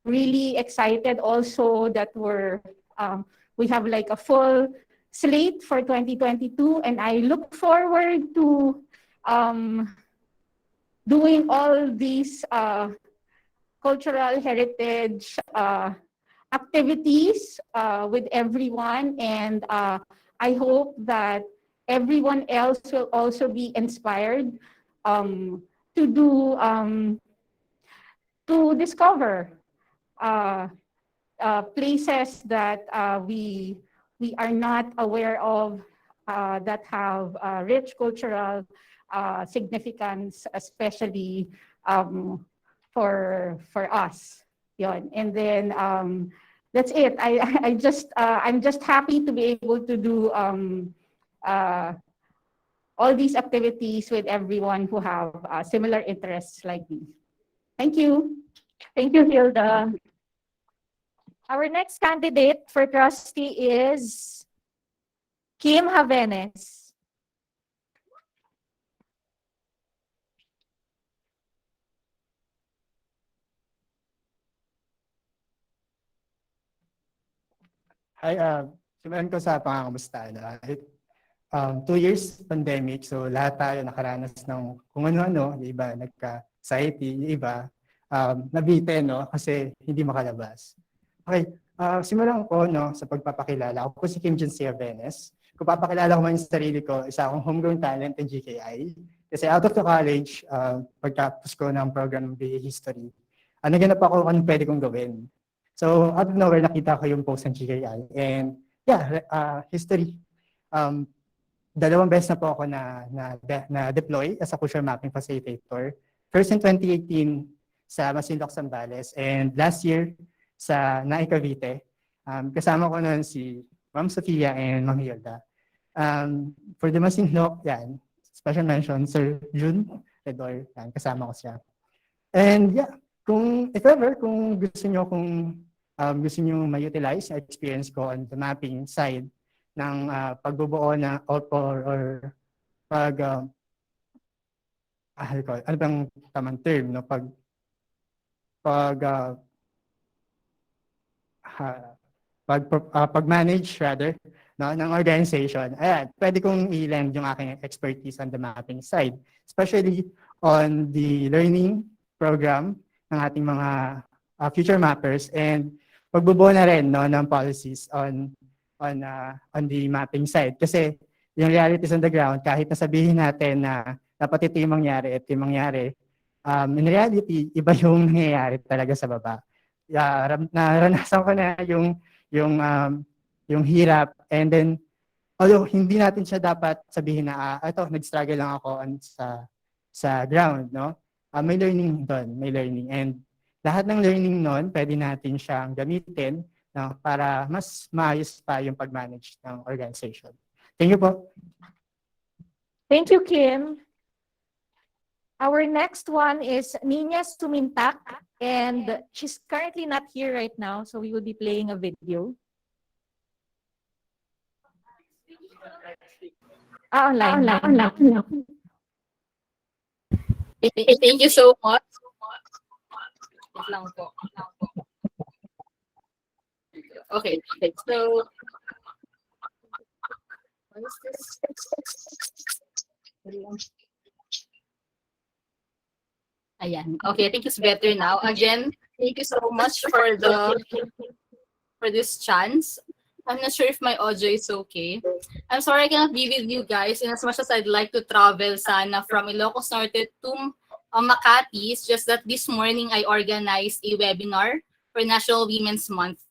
really excited also that we have like a full slate for 2022, and I look forward to doing all these cultural heritage activities with everyone, and I hope that everyone else will also be inspired to do to discover uh, places that we are not aware of that have rich cultural significance, especially for us. Yon. And then that's it. I'm just happy to be able to do uh, all these activities with everyone who have similar interests like me. Thank you. Thank you, Hilda. Our next candidate for trustee is Kim Javenes. Hi, simulan ko sa pangangamusta. No? 2 years pandemic, so lahat tayo nakaranas ng kung ano-ano, yung iba nagka-anxiety, yung iba nabitin, no? Kasi hindi makalabas. Okay, simulan ko no, sa pagpapakilala. Ako po si Kim Javenes Venes. Kung papakilala ko man yung sarili ko, isa akong homegrown talent in GKI. Kasi out of the college, pagtapos ko ng program ng BA History, naganap ako kung anong pwede kong gawin. So, out of nowhere, nakita ko yung post ng GKI. And yeah, history. Dalawang beses na po ako na deploy as a cultural mapping facilitator. First in 2018 sa Masinloc, Zambales. And last year sa Naik, Cavite. Kasama ko noon si Ma'am Sofia and Ma'am Hilda. For the Masinloc, yan, special mention, Sir June Redor, yan, kasama ko siya. And yeah, kung gusto niyo gusto niyo ma-utilize yung experience ko on the mapping side ng pagbubuo na or pag ano bang tamang term no pag-manage rather no ng organization. Ayan, pwede kong i-lend yung aking expertise on the mapping side, especially on the learning program ng ating mga future mappers and pagbubuo na rin no ng policies on the mapping side. Kasi yung realities on the ground, kahit nasabihin natin na dapat ito yung mangyari, in reality, iba yung nangyayari talaga sa baba. Naranasan ko na yung hirap, and then although hindi natin siya dapat sabihin na nag-struggle lang ako sa ground, no? May learning doon, may learning, and lahat ng learning noon pwede natin siyang gamitin no, para mas maayos pa yung pag-manage ng organization. Thank you po. Thank you, Kim. Our next one is Nina Sumintak, and she's currently not here right now, so we will be playing a video. Online. Thank you so much. Wait lang po. Okay, so what is this? Ayan. Okay, I think it's better now. Again, thank you so much for this chance. I'm not sure if my audio is okay. I'm sorry I cannot be with you guys in as much as I'd like to travel sana from Ilocos Norte to Makati. It's just that this morning I organized a webinar for National Women's Month.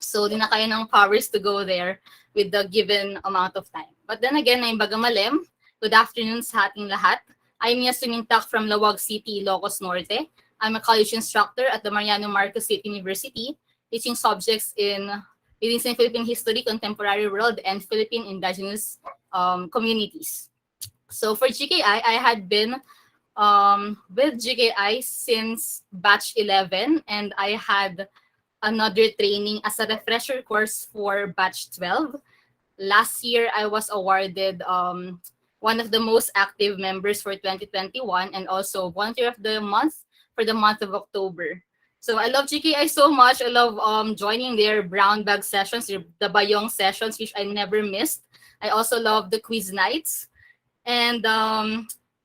So, di na kaya ng powers to go there with the given amount of time. But then again, I'm Bagamalem. Good afternoon sa ating lahat. I'm Nia Sumintak from Lawag City, Ilocos Norte. I'm a college instructor at the Mariano Marcos State University, teaching subjects in readings in Philippine history, contemporary world, and Philippine indigenous communities. So for GKI, I had been with GKI since batch 11, and I had another training as a refresher course for batch 12. Last year, I was awarded one of the most active members for 2021 and also volunteer of the month for the month of October. So I love GKI so much. I love joining their brown bag sessions, the Bayong sessions, which I never missed. I also love the quiz nights. And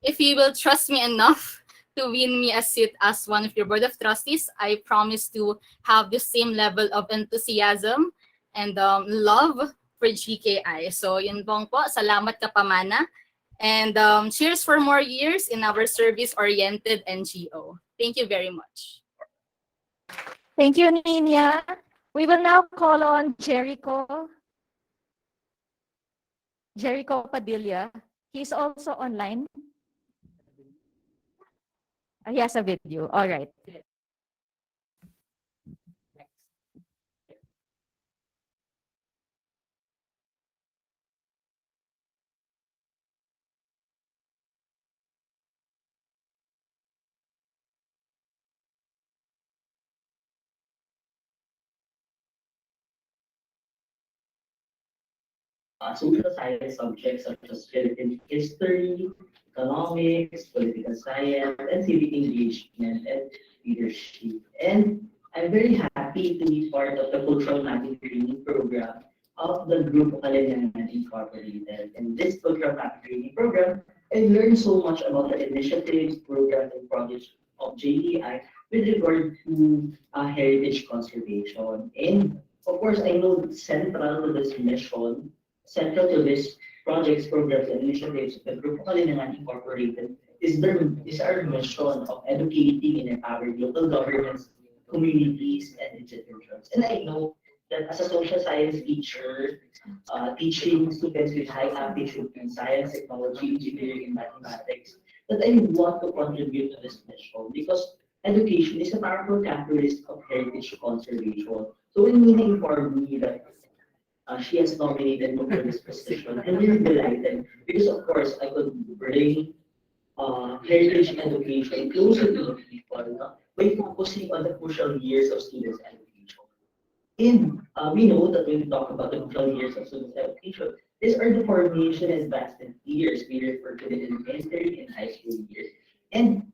if you will trust me enough to win me a seat as one of your board of trustees, I promise to have the same level of enthusiasm and love for GKI. So yun pong po, salamat kapamana. And cheers for more years in our service-oriented NGO. Thank you very much. Thank you, Nina. We will now call on Jericho Padilla. He's also online. He has a video. All right. Social science subjects such as Philippine history, economics, political science, and civic engagement and leadership. And I'm very happy to be part of the cultural mapping training program of the group of Kalinyanan Incorporated. And this cultural mapping training program, I learned so much about the initiatives, programs, and projects of JEI with regard to heritage conservation. And of course, I know that central to this mission, central to this projects, programs, and initiatives of the Group of Kalinangan Incorporated is our mission of educating and empowering local governments, communities, and institutions. And I know that as a social science teacher, teaching students with high aptitude in science, technology, engineering, and mathematics, that I want to contribute to this mission because education is a powerful catalyst of heritage conservation. So when Nina informed me that she has nominated me for this position, I'm really delighted because of course I could bring heritage education closer to the people by focusing on the crucial years of students' education. And we know that when we talk about the crucial years of students' education, these are the formation and advancement years. We refer to the elementary and high school years. And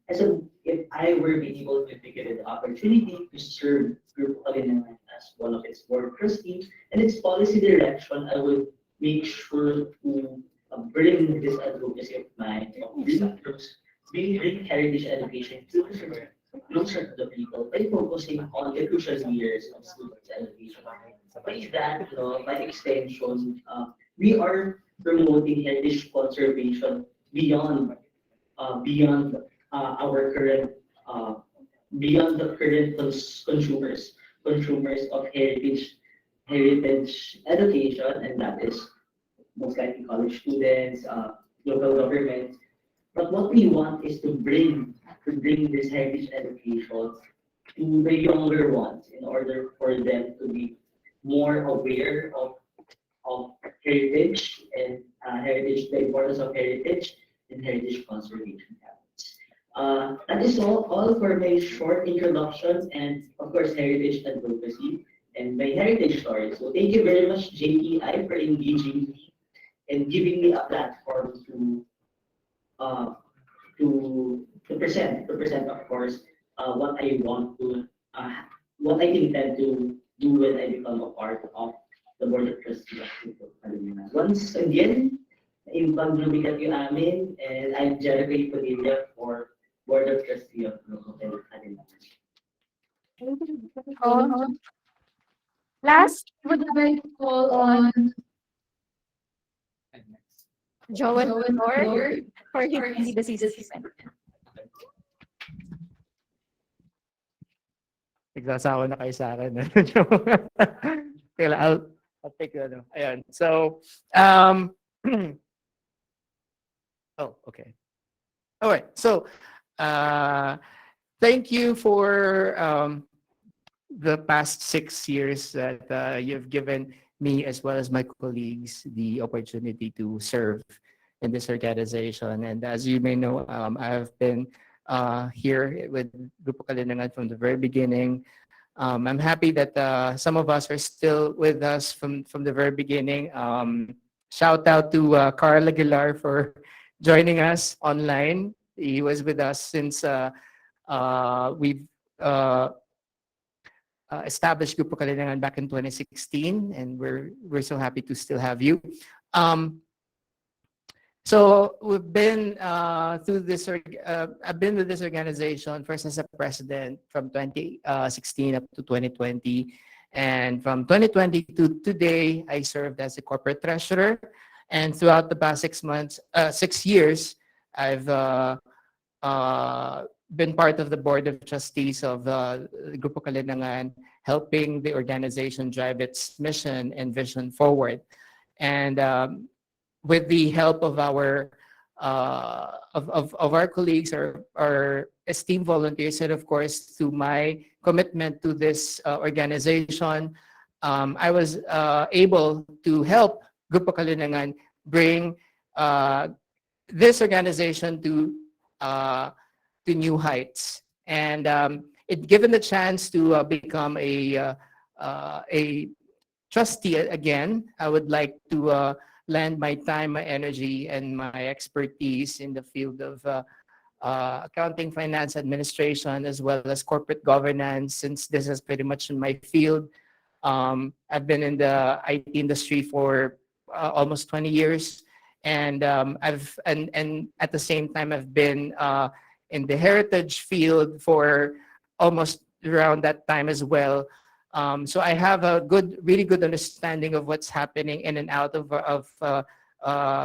if I were being able to figure the opportunity to serve Group Kalinangan as one of its board trustees and its policy direction, I would make sure to bring this advocacy of mine, bring heritage education closer to the people by focusing on the crucial years of students' education. By that, by extension, we are promoting heritage conservation beyond our current beyond the current consumers of heritage education, and that is most likely college students, local governments. But what we want is to bring this heritage education to the younger ones in order for them to be more aware of heritage and the importance of heritage and heritage conservation habits. That is all for my short introduction and of course heritage advocacy and my heritage story. So thank you very much JTI for engaging me and giving me a platform uh, to present of course what I want to what I intend to do when I become a part of the board of trustees of Grupo Kalinyanan. Once again, impag-lumikat yung amin, and I'm Jericho Padilla for Board of Trustees of Grupo Kalinyanan. Last, would like to call on Joel Lord for his the season. Nagsasawa na kayo sa akin. Kaya I'll take the ano. Ayan. So, oh, okay. All right. So, thank you for the past 6 years that you've given me as well as my colleagues the opportunity to serve in this organization. And as you may know, I've been here with Grupo Kalinangan from the very beginning. I'm happy that some of us are still with us from the very beginning. Shout out to Carl Aguilar for joining us online. He was with us since we've established Grupo Kalinangan back in 2016, and we're so happy to still have you. So we've been through this. I've been with this organization first as a president from 2016 up to 2020, and from 2020 to today, I served as a corporate treasurer. And throughout the past 6 months, 6 years, I've been part of the board of trustees of Grupo Kalinangan, helping the organization drive its mission and vision forward. And with the help of our colleagues, our esteemed volunteers, and of course through my commitment to this organization, I was able to help Grupo Kalinangan bring this organization to new heights. And it given the chance to become a trustee again. I would like to lend my time, my energy, and my expertise in the field of accounting, finance, administration, as well as corporate governance, since this is pretty much in my field. I've been in the IT industry for almost 20 years, and and at the same time, I've been in the heritage field for almost around that time as well. So I have a really good understanding of what's happening in and out of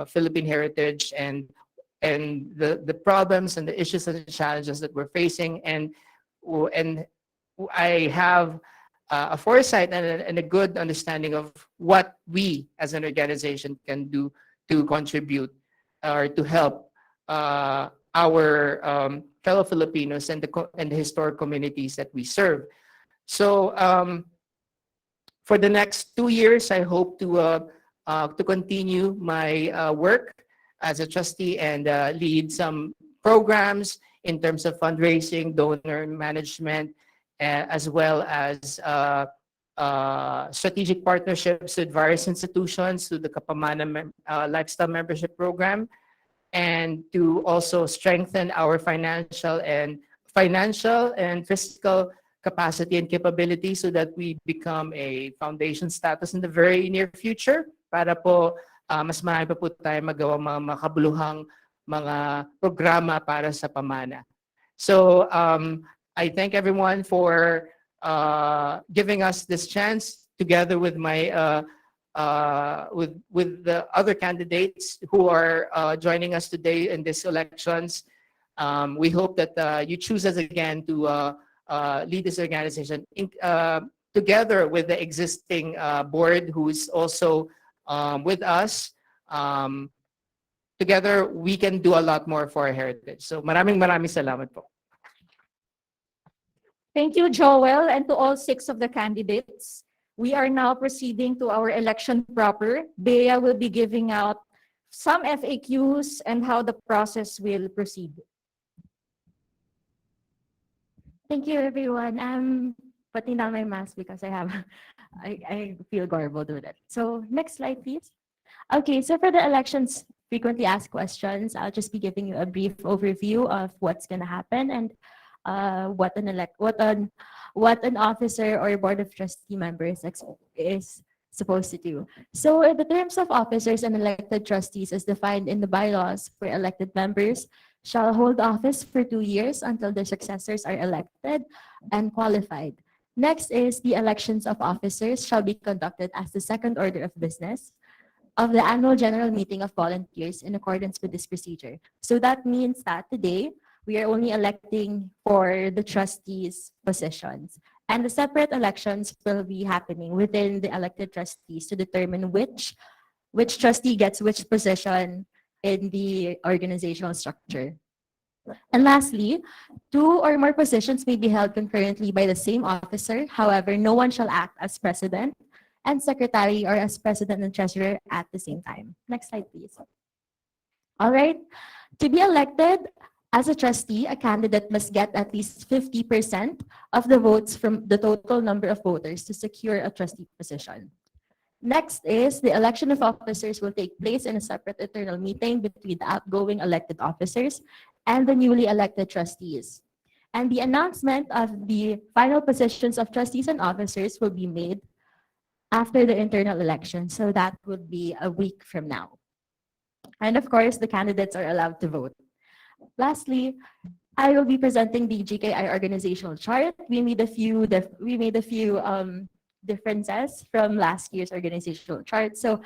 Philippine heritage, and the problems and the issues and the challenges that we're facing, and I have a foresight and a good understanding of what we as an organization can do to contribute or to help our fellow Filipinos and the historic communities that we serve. So for the next 2 years, I hope to continue my work as a trustee and lead some programs in terms of fundraising, donor management, as well as strategic partnerships with various institutions through the Kapamana Lifestyle Membership Program, and to also strengthen our financial and fiscal capacity and capability so that we become a foundation status in the very near future para po mas marami pa po tayo magawa mga makabuluhang mga programa para sa pamana. So I thank everyone for giving us this chance together with my with the other candidates who are joining us today in these elections. We hope that you choose us again to lead this organization together with the existing board who is also with us. Together, we can do a lot more for our heritage. So maraming salamat po. Thank you, Joel, and to all 6 of the candidates. We are now proceeding to our election proper. Bea will be giving out some FAQs and how the process will proceed. Thank you, everyone. I'm putting down my mask because I feel garbled with it. So next slide, please. Okay, so for the elections frequently asked questions, I'll just be giving you a brief overview of what's going to happen and what an officer or board of trustee members is supposed to do. So the terms of officers and elected trustees as defined in the bylaws for elected members shall hold office for 2 years until their successors are elected and qualified. Next is the elections of officers shall be conducted as the second order of business of the annual general meeting of volunteers in accordance with this procedure. So that means that today we are only electing for the trustees' positions. And the separate elections will be happening within the elected trustees to determine which trustee gets which position in the organizational structure. And lastly, two or more positions may be held concurrently by the same officer. However, no one shall act as president and secretary or as president and treasurer at the same time. Next slide, please. All right. To be elected as a trustee, a candidate must get at least 50% of the votes from the total number of voters to secure a trustee position. Next is the election of officers will take place in a separate internal meeting between the outgoing elected officers and the newly elected trustees. And the announcement of the final positions of trustees and officers will be made after the internal election. So that would be a week from now. And of course, the candidates are allowed to vote. Lastly, I will be presenting the GKI organizational chart. We made a few differences from last year's organizational chart. So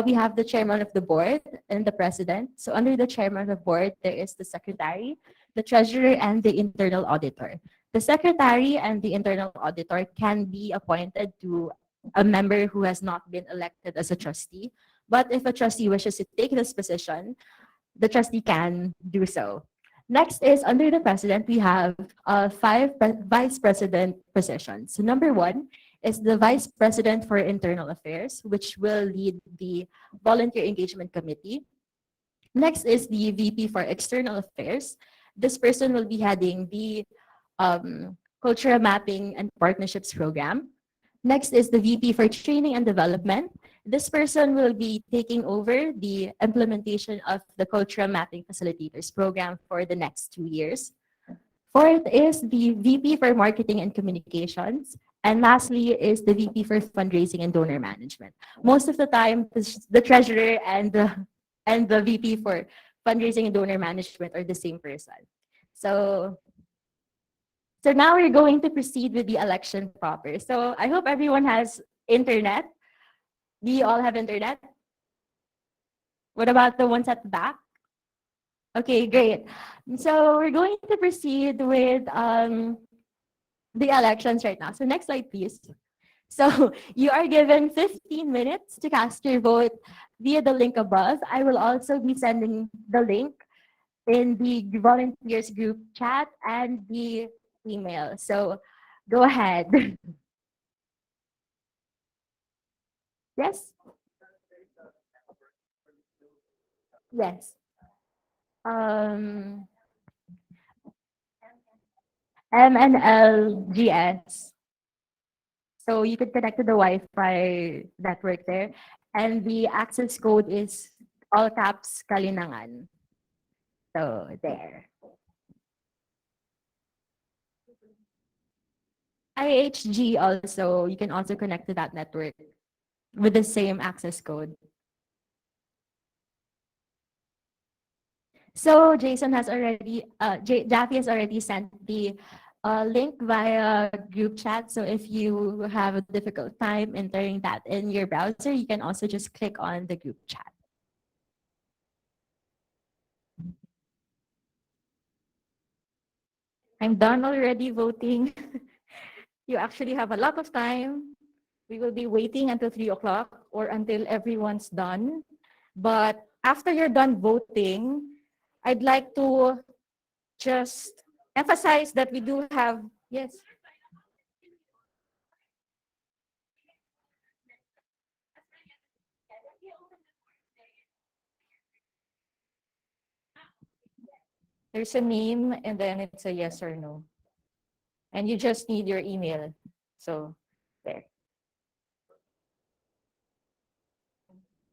we have the chairman of the board and the president. So under the chairman of the board, there is the secretary, the treasurer, and the internal auditor. The secretary and the internal auditor can be appointed to a member who has not been elected as a trustee. But if a trustee wishes to take this position, the trustee can do so. Next is under the president, we have vice president positions. So number one is the vice president for internal affairs, which will lead the volunteer engagement committee. Next is the VP for external affairs. This person will be heading the cultural mapping and partnerships program. Next is the VP for training and development. This person will be taking over the implementation of the cultural mapping facilitators program for the next 2 years. Fourth is the VP for marketing and communications. And lastly is the VP for fundraising and donor management. Most of the time, the treasurer and the VP for fundraising and donor management are the same person. So now we're going to proceed with the election proper. So I hope everyone has internet. Do you all have internet? What about the ones at the back? Okay, great. So we're going to proceed with the elections right now. So next slide, please. So you are given 15 minutes to cast your vote via the link above. I will also be sending the link in the volunteers group chat and the email. So go ahead. Yes? Yes. MNLGS. So you could connect to the Wi-Fi network there. And the access code is all caps Kalinangan. So there. IHG also, you can also connect to that network with the same access code. So Jason has already, Jaffe has already sent the link via group chat. So if you have a difficult time entering that in your browser, you can also just click on the group chat. I'm done already voting. You actually have a lot of time. We will be waiting until 3 o'clock or until everyone's done. But after you're done voting, I'd like to just emphasize that we do have, yes. There's a name and then it's a yes or no. And you just need your email. So there.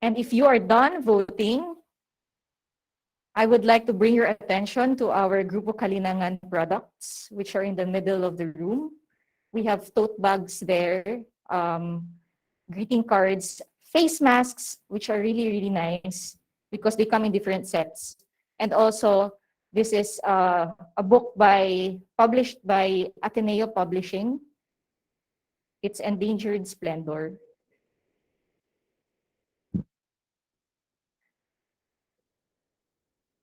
And if you are done voting, I would like to bring your attention to our Grupo Kalinangan products, which are in the middle of the room. We have tote bags there, greeting cards, face masks, which are really, really nice because they come in different sets. And also, this is a book published by Ateneo Publishing. It's Endangered Splendor.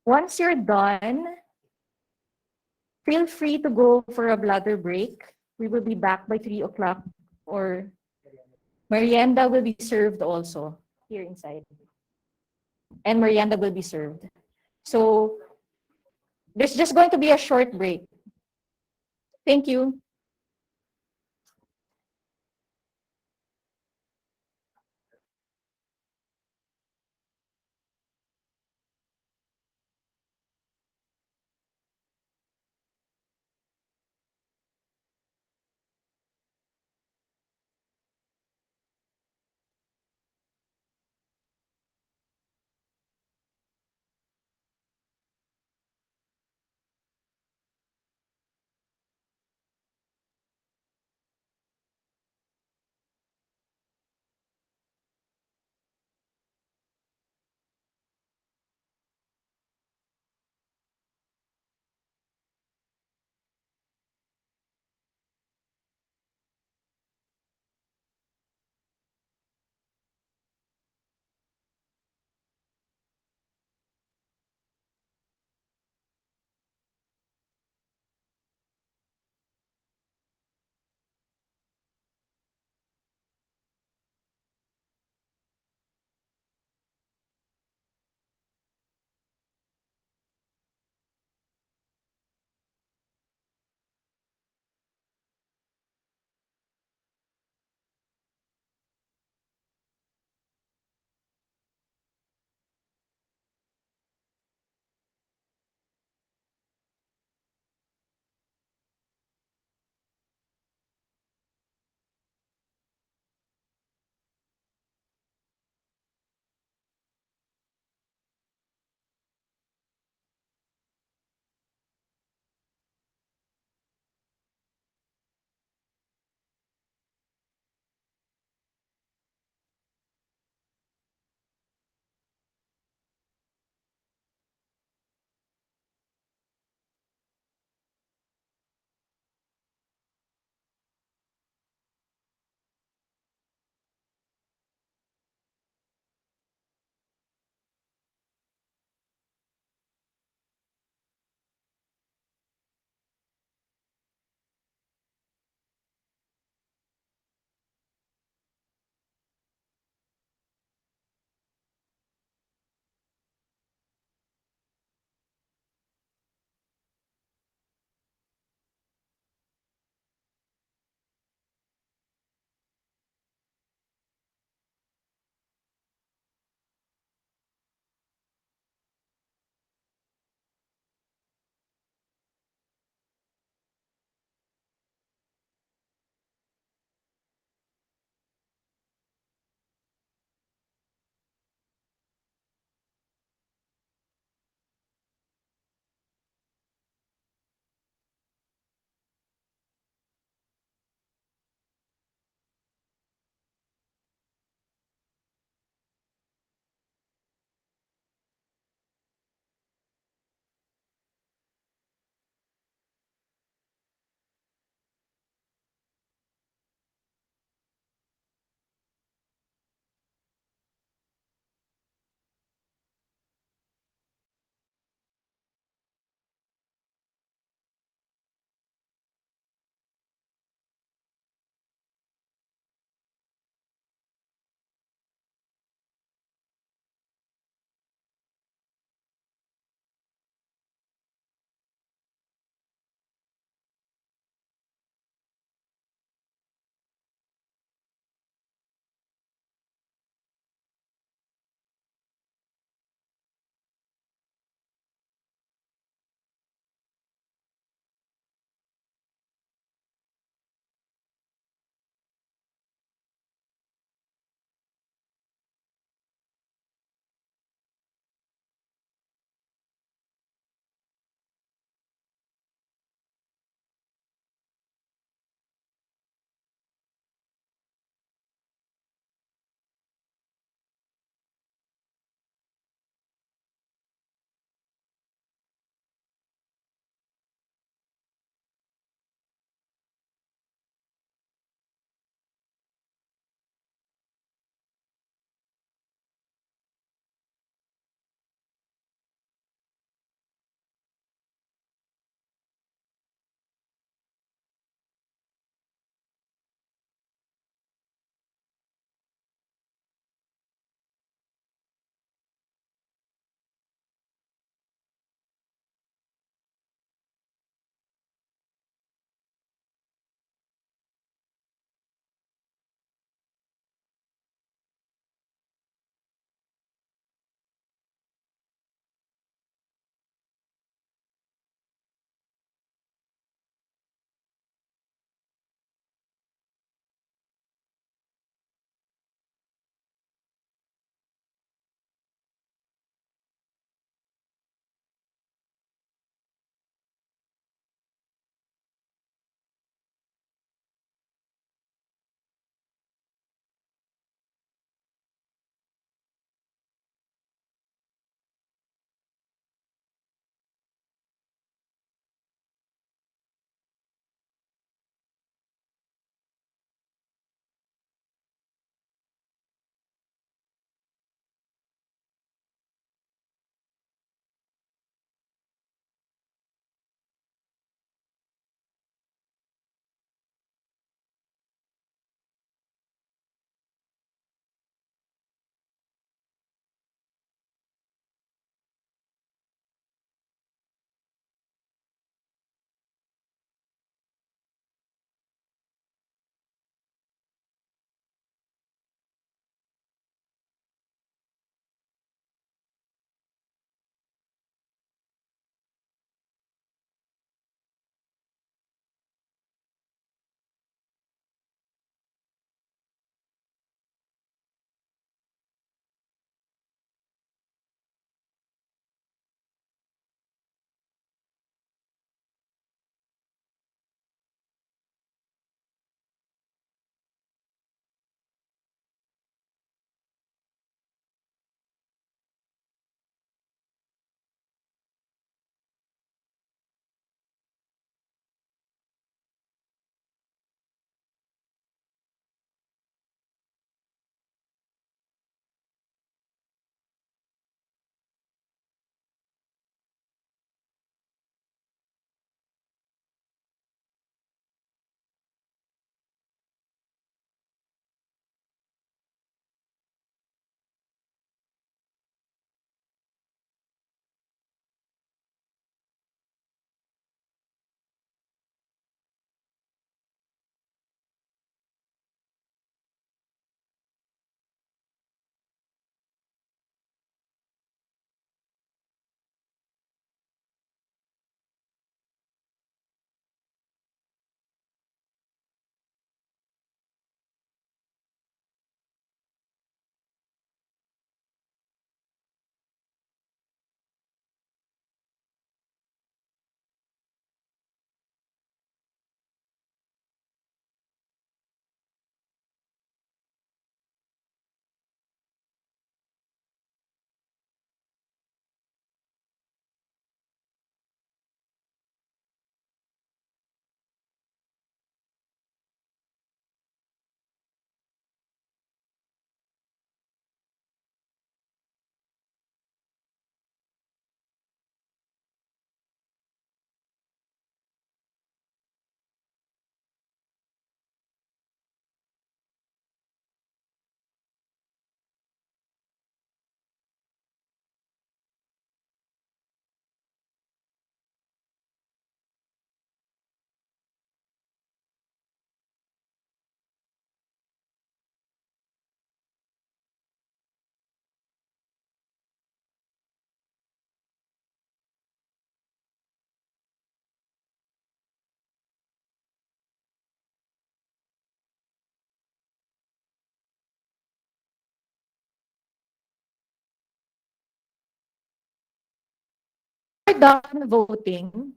Once you're done, feel free to go for a bladder break. We will be back by 3 o'clock, or merienda will be served also here inside. And merienda will be served. So There's just going to be a short break. Thank you. done voting,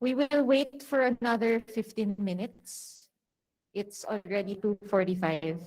we will wait for another 15 minutes. It's already 2:45.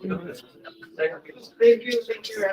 Thank you.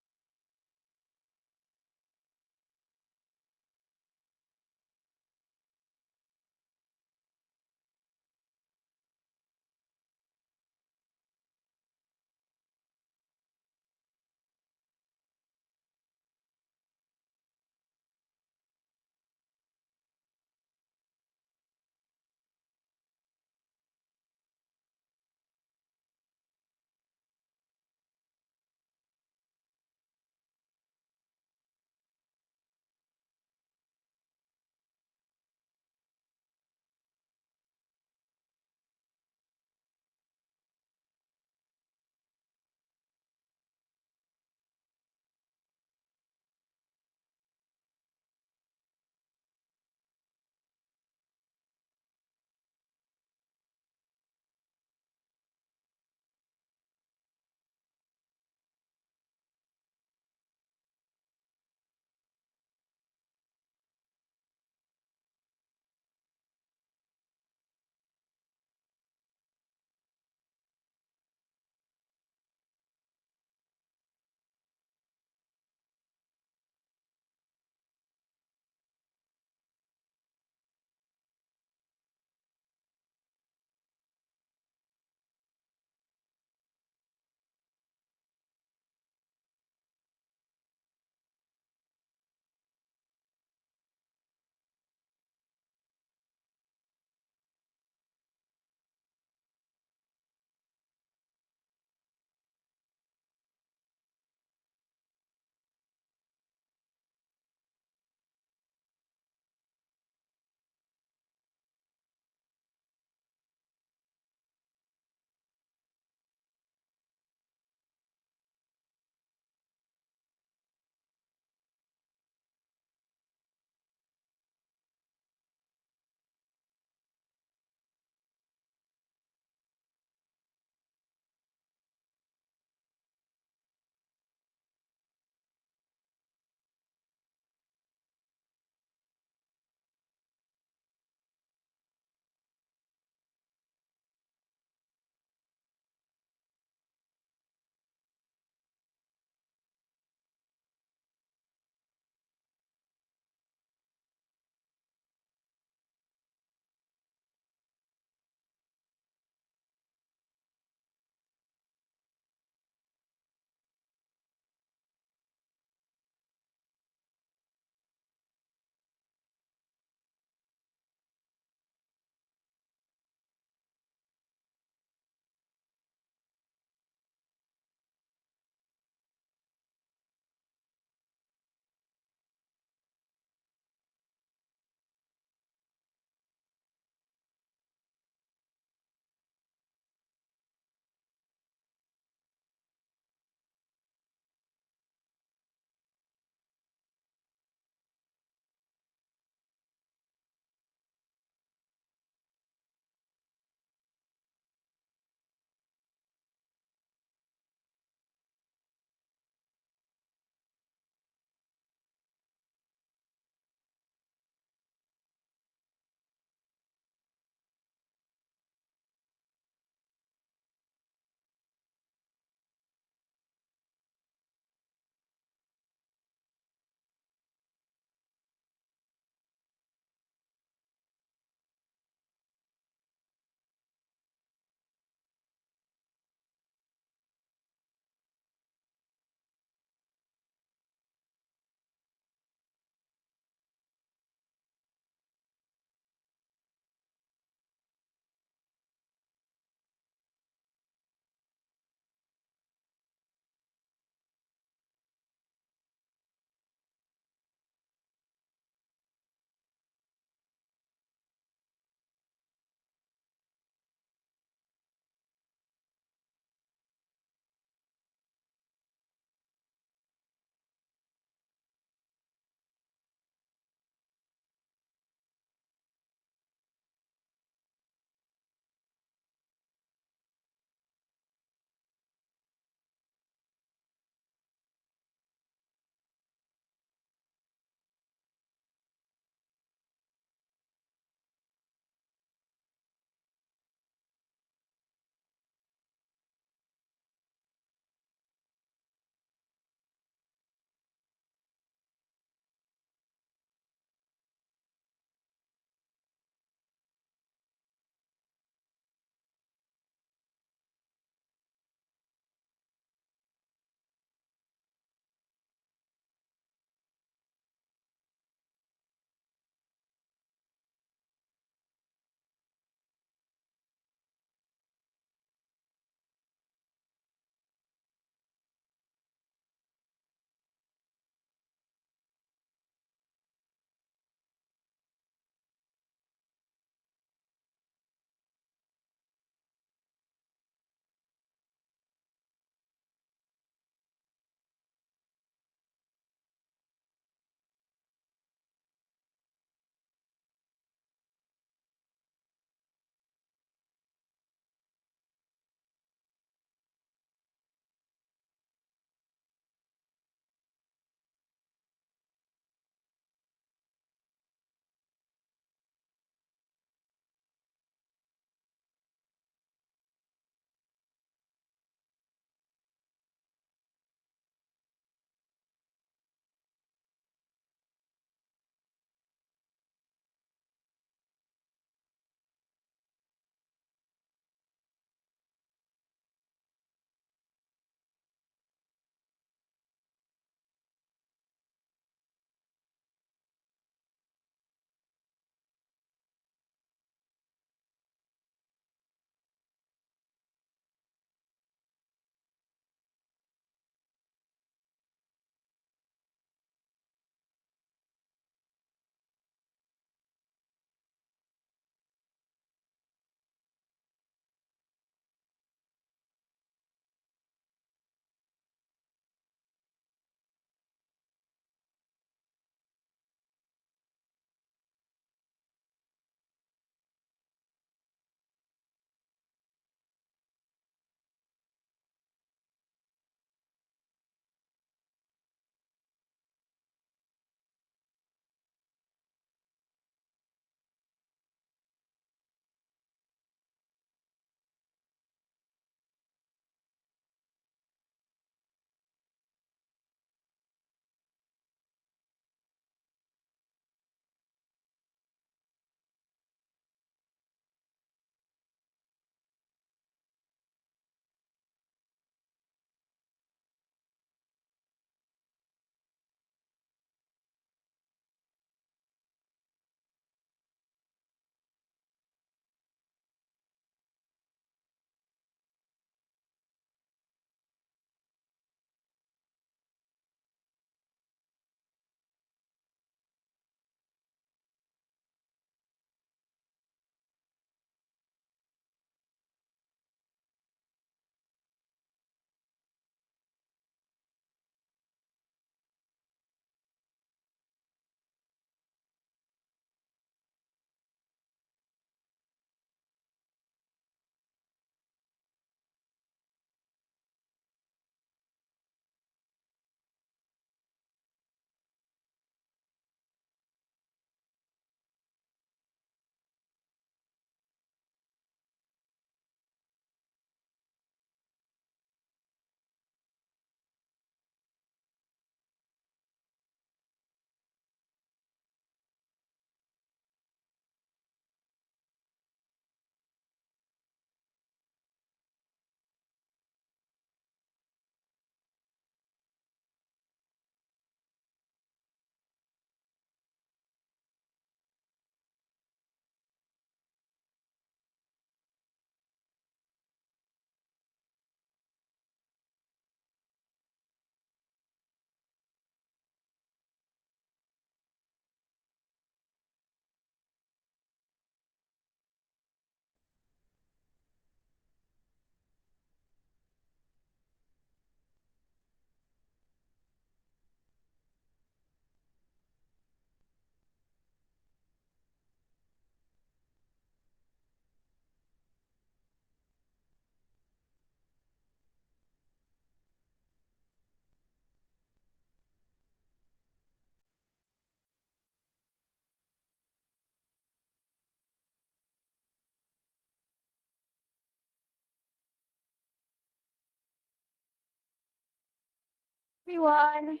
Everyone.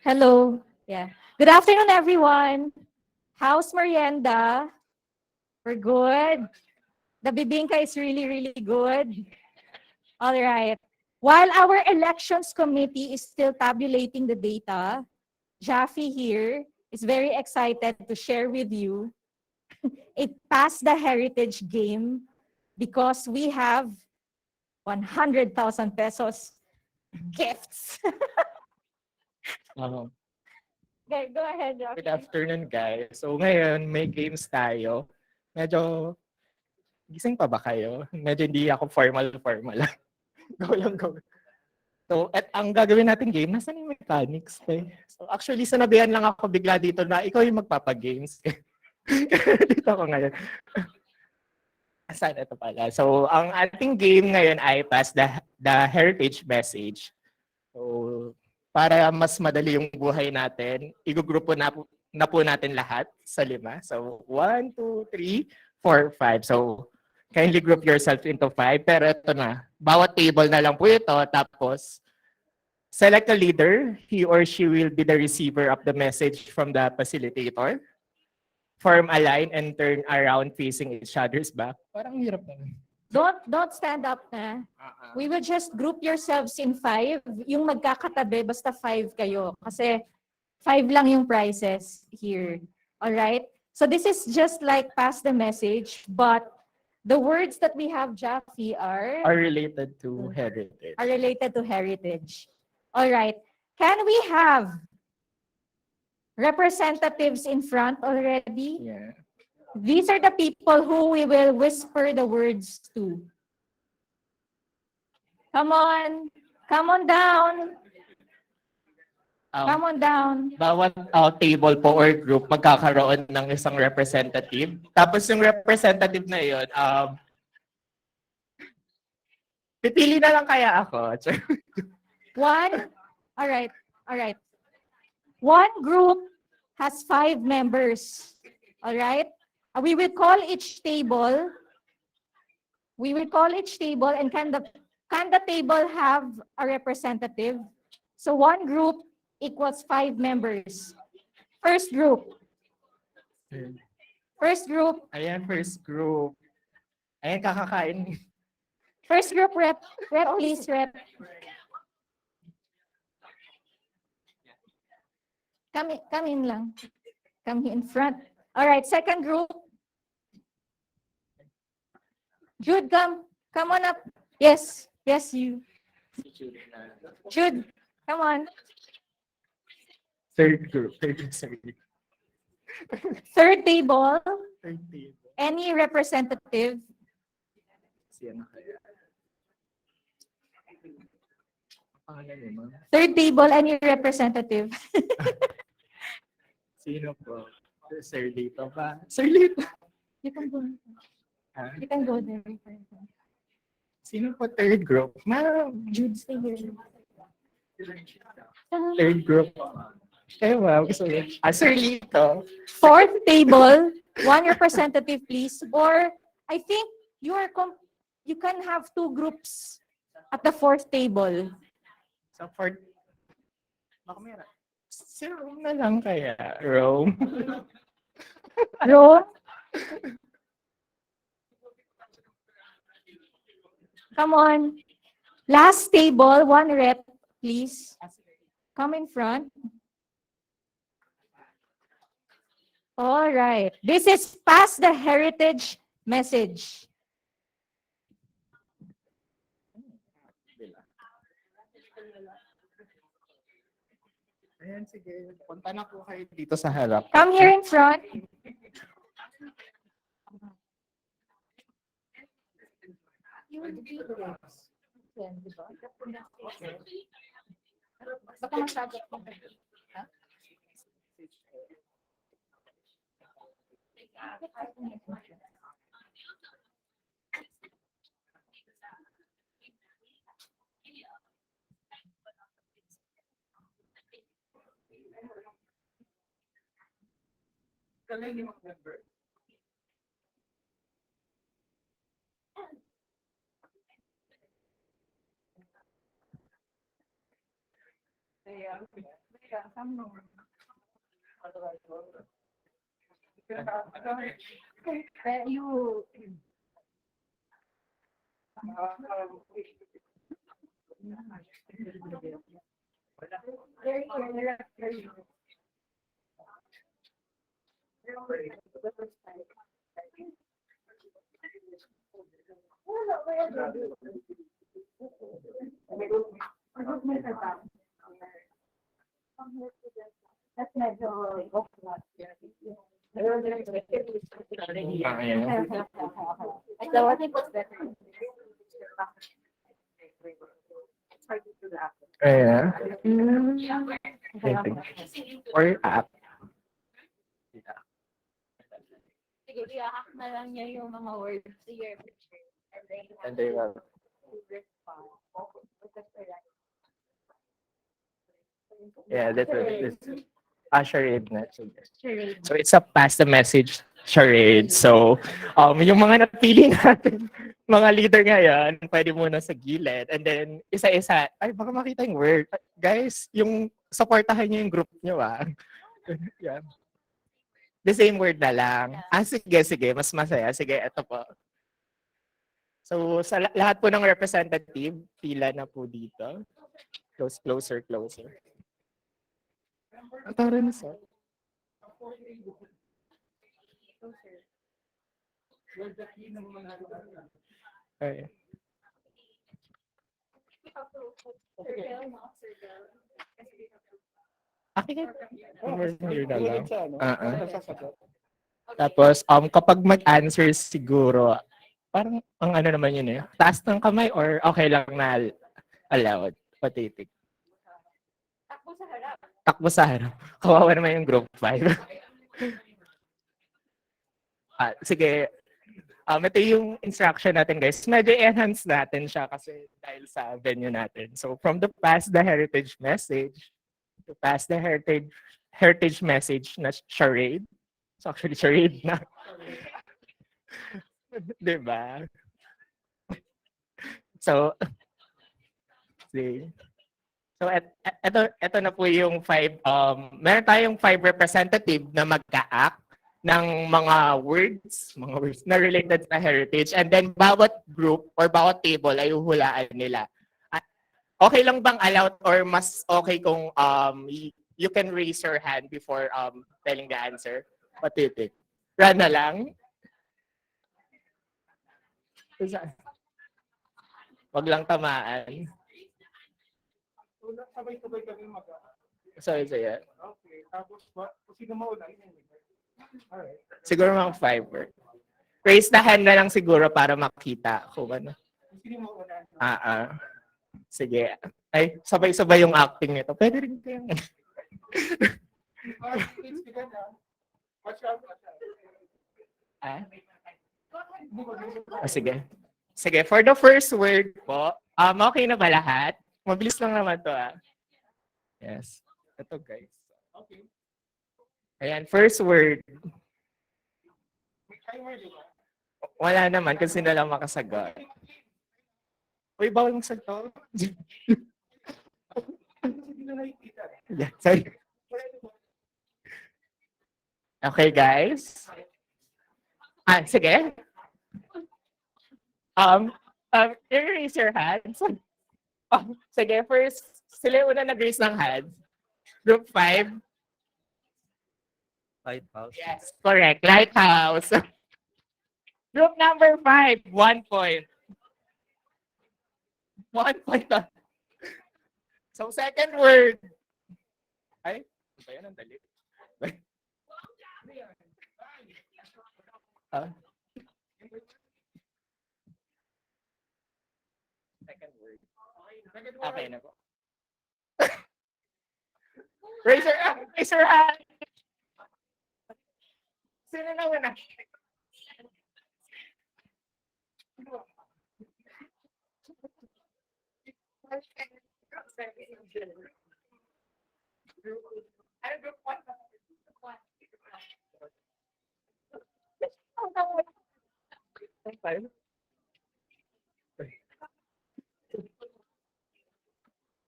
Hello. Yeah. Good afternoon, everyone. How's merienda? We're good. The bibingka is really, really good. All right. While our elections committee is still tabulating the data, Jaffe here is very excited to share with you it passed the heritage game because we have 100,000 pesos gifts. Okay, go ahead, Jaffe. Good afternoon, guys. So ngayon, may games tayo. Medyo, gising pa ba kayo? Medyo hindi ako formal. Go lang, go. So, at ang gagawin natin game, nasan yung mechanics? Eh? So, actually, sanabihan lang ako bigla dito na ikaw yung magpapagames. Dito ako ngayon. Saan ito pala? So, ang ating game ngayon ay pass the heritage message. So, para mas madali yung buhay natin, igugrupo na po natin lahat sa 5. So, 1, 2, 3, 4, 5. So, kindly group yourself into 5. Pero ito na, bawat table na lang po ito. Tapos, select a leader. He or she will be the receiver of the message from the facilitator. Form a line and turn around facing each other's back. Parang hirap na. Don't stand up na. We will just group yourselves in 5. Yung magkakatabi, basta 5 kayo. Kasi 5 lang yung prizes here. Alright? So this is just like pass the message, but the words that we have, Jaffe, are Related to heritage. related to heritage. Alright. Can we have representatives in front already? Yeah. These are the people who we will whisper the words to. Come on. Come on down. Come on down. Bawat table po or group magkakaroon ng isang representative. Tapos yung representative na yun, pipili na lang kaya ako. One. All right. All right. One group has 5 members. All right. We will call each table. We will call each table, and can the table have a representative? So one group equals 5 members. First group. First group. Ayan, first group. Ayan, kakakain. First group rep. Rep, please, rep. Come in lang. Come in front. All right, second group. Jude, come on up. Yes, you. Jude, come on. Third group. Sorry. Third table. Third table. Any representative? Siya na kaya. Pangalan niyo, ma'am? Third table, any representative? Sino po? Sir Lito ba? Sir Lito. You can go. Ah, You can go there. sino po third group? Ma'am, Jude, stay here. third group. Eh, wow. Gusto niyo. Sir Lito. Fourth table, one representative, please. Or I think you can have 2 groups at the fourth table. So, for... Baka meron. Si Rome na lang kaya. Rome. Ro? Come on. Last table, one rep, please. Come in front. All right. This is pass the heritage message. Ayan, sige. Punta na po kayo dito sa harap. Come here in front. Baka masyado. Ha? Ayan. Or app. Sige, i-hack na lang niya yung mga words here. And they will. Yeah, that's what it is. Charade na. Charade. So it's a pass the message charade. So yung mga napili natin, mga leader ngayon, pwede muna sa gilid. And then isa-isa, ay baka makita yung word. Guys, yung supportahan niyo yung group niyo yeah. The same word na lang. Sige, sige. Mas masaya. Sige, ito po. So sa lahat po ng representative, pila na po dito. Closer. Tara na sa. Okay. Tapos, kapag mag-answer siguro, parang ang ano naman yun taas ng kamay or okay lang na allowed, patitig. Takbo sa harap. Kawawa naman yung group 5. Sige, ito yung instruction natin guys. Medyo enhance natin siya kasi dahil sa venue natin. So from the past the heritage message, to pass the heritage message na charade. So actually charade na. Diba? So, see. So ito na po yung 5 meron tayong 5 representative na magka-act ng mga words na related sa heritage, and then bawat group or bawat table ay uhulaan nila. Okay lang bang allowed or mas okay kung you can raise your hand before telling the answer? Patitik. Run na lang. Wag lang tamaan. Sabay-sabay kami Sorry. Okay, tapos sino mauna? Alright. Siguro mga 5. Raise the hand na lang siguro para makita kung ano. Sino mauna? Sige. Ay, sabay-sabay yung acting nito. Pwede rin kayong... Sige. Sige, for the first word po, okay na ba lahat? Mabilis lang naman to Yes. Ito guys. Okay. Ayan, first word. Wala naman kasi sila lang makasagot. Uy, bawal mong sagto. Yeah, sorry. Okay, guys. Sige. Raise your hands. Sige, first, sila yung una nag-raise ng hands. Group 5. Lighthouse. Yes, correct. Lighthouse. Group number 5, 1 point. 1 point. So, second word. Ay, ba yan ang dali? Second word. Okay na po. Raise your hand. Sino na una?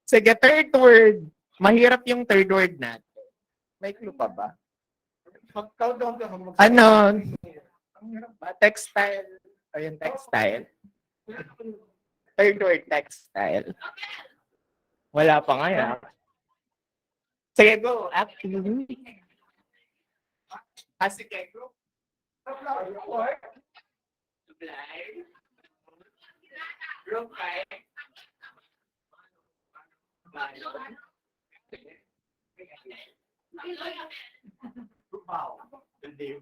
Sige, third word. Mahirap yung third word natin. May clue pa ba? Mag-countdown ka. Ano? Textile. Ayun, textile. Third word, textile. Wala pa nga yan. Sige, go. Actually. Sige, go. Supply. Group 5. Group 1. Okay,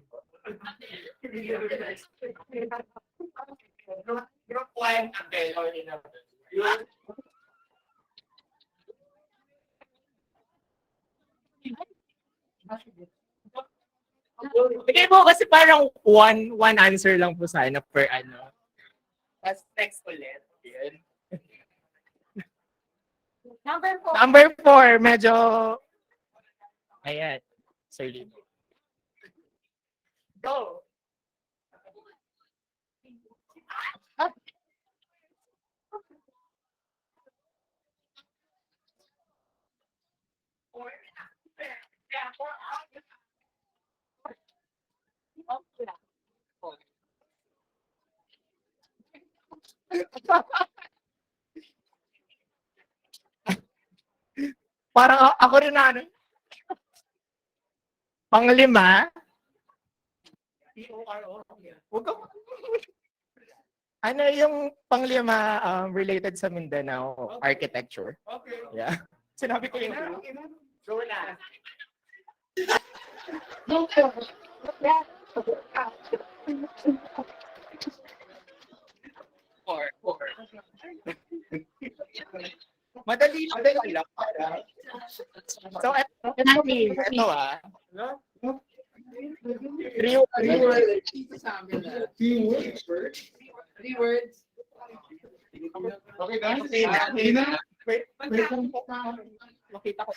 Bigay mo kasi parang one answer lang po sana per ano. Tapos next ulit. Yun. Number 4, medyo... Ayan. Sir Lee. Go! Parang ako rin na ano. Panglima. Huwag ka. Ano yung panglima related sa Mindanao architecture? Okay. Yeah. Sinabi ko yun. Go na. Four. Madali lang. So, ito Three words. Okay na? Wait. Makita ko.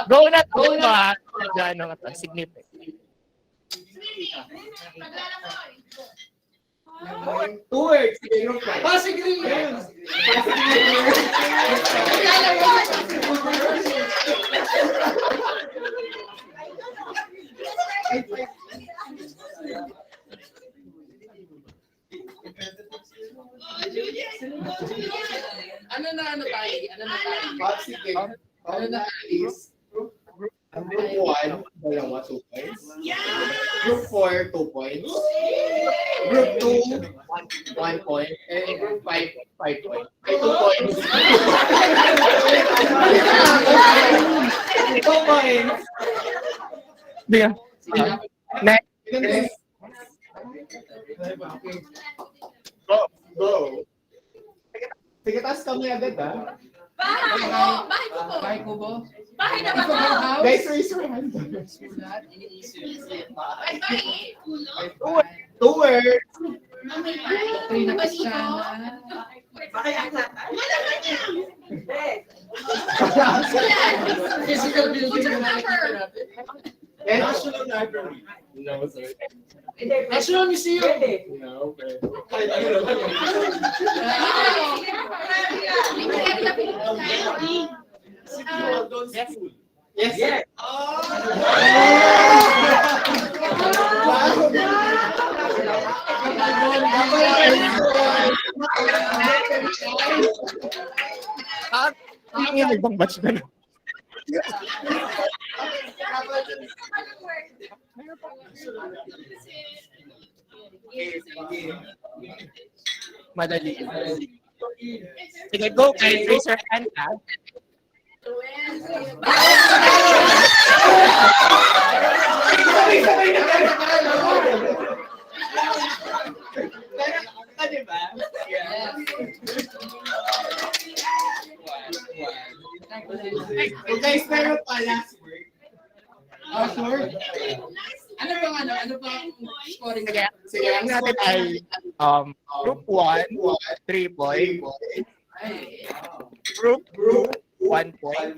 Go na ba? Gano'n ka significant. Two words. Pasig rin yun. Ano na tayo? Sige. Ano na is Group 1, dalawa, 2 points. Group 4, 2 points. Group 2, 1 point. And Group 5, 5 points. Ay, 2 points. 2 points. Next. Go. Sige, taas kami agad, ha? Bahay kubo. Bahay na ba? Guys, raise your hand. Ay, Two words. Physical building. National Library. No, sir. National Museum. No, pero. Yes. Yes. Yung ibang batch na lang. Madali. Sige, go guys. Raise your hand. Ano yung ano ba ang scoring? Sige, ang natin ay group 1, 3 points. Group 2, 1 point.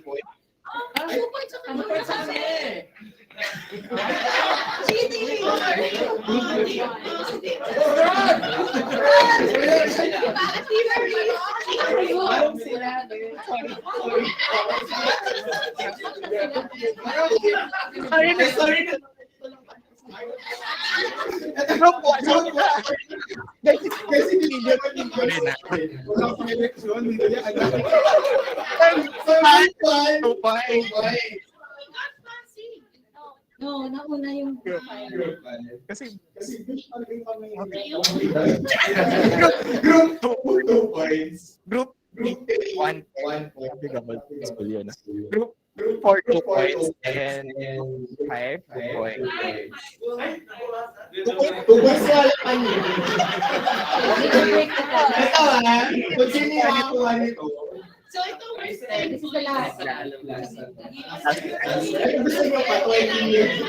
Group 1. No, nauna yung Kasi Group 2 points. group 1 point. School yun. Group 4, 2 points. And 5, 2 points. Tubos na lang niyo. Ito kung sino yung makakuha nito. So ito, this is the last. Gusto nyo pa 20 years.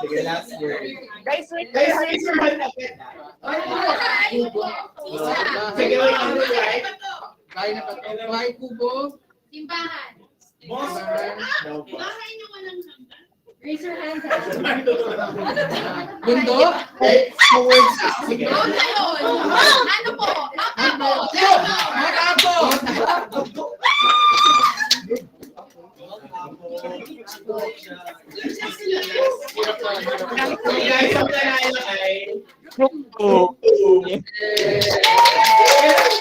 Sige, last word. Guys, raise your hand agad. Sige, wait, ano right? Kaya na ba ito? Bahay kubo. Simbahan. bahay nyo walang hanggan. Raise your hand. Mundo? Okay, so words. Sige. Ano po? Matapo! Group 2.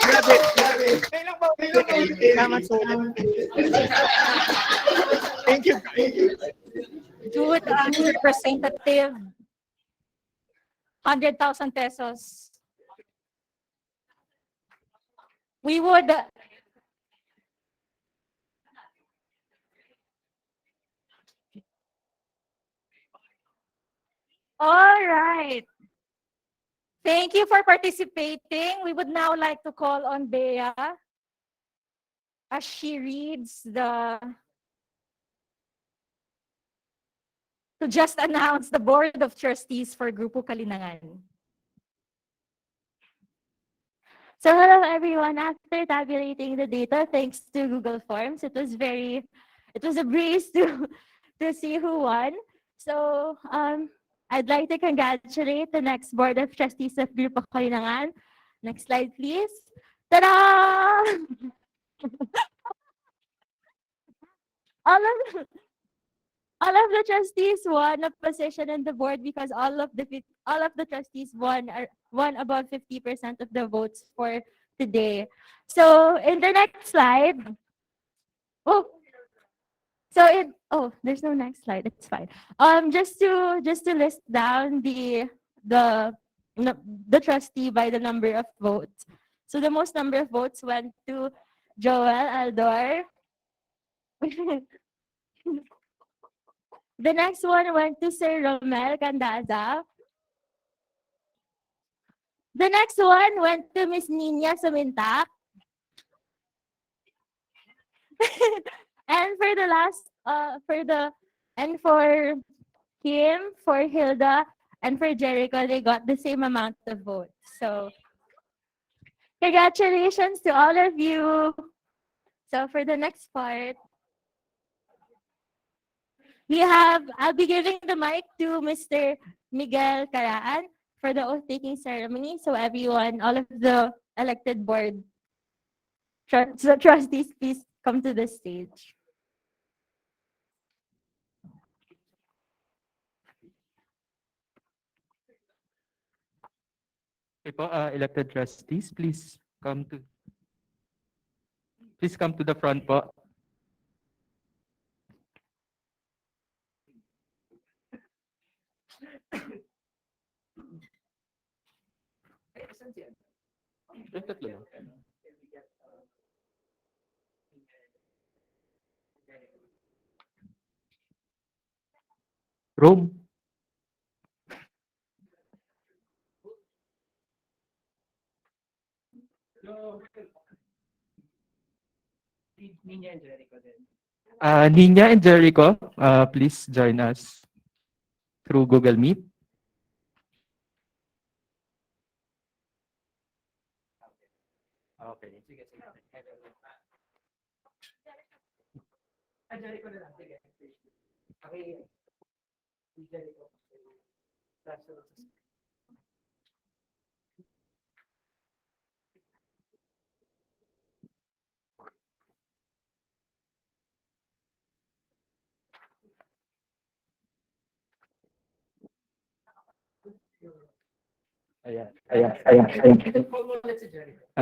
Grabe. Kailang ba? Salamat so much. Thank you. Good representative. 100,000 pesos. We would all right. Thank you for participating. We would now like to call on Bea as she reads to just announce the Board of Trustees for Grupo Kalinangan. So hello everyone. After tabulating the data, thanks to Google Forms, it was a breeze to see who won. So I'd like to congratulate the next Board of Trustees of Grupo Kalinangan. Next slide, please. Ta-da! all of the trustees won a position in the board because all of the trustees won about 50% of the votes for today. So in the next slide, there's no next slide. It's fine. Just to list down the trustee by the number of votes. So the most number of votes went to Joel Aldor. The next one went to Sir Romel Candaza. The next one went to Miss Nina Sumintak. And for the last, for Kim, for Hilda, and for Jericho, they got the same amount of votes. So congratulations to all of you. So for the next part, I'll be giving the mic to Mr. Miguel Caraan for the oath-taking ceremony. So everyone, all of the elected board trustees, please come to the stage. Elected trustees, please come to the front po. Rome. Nina and Jericho, please join us through Google Meet. Okay.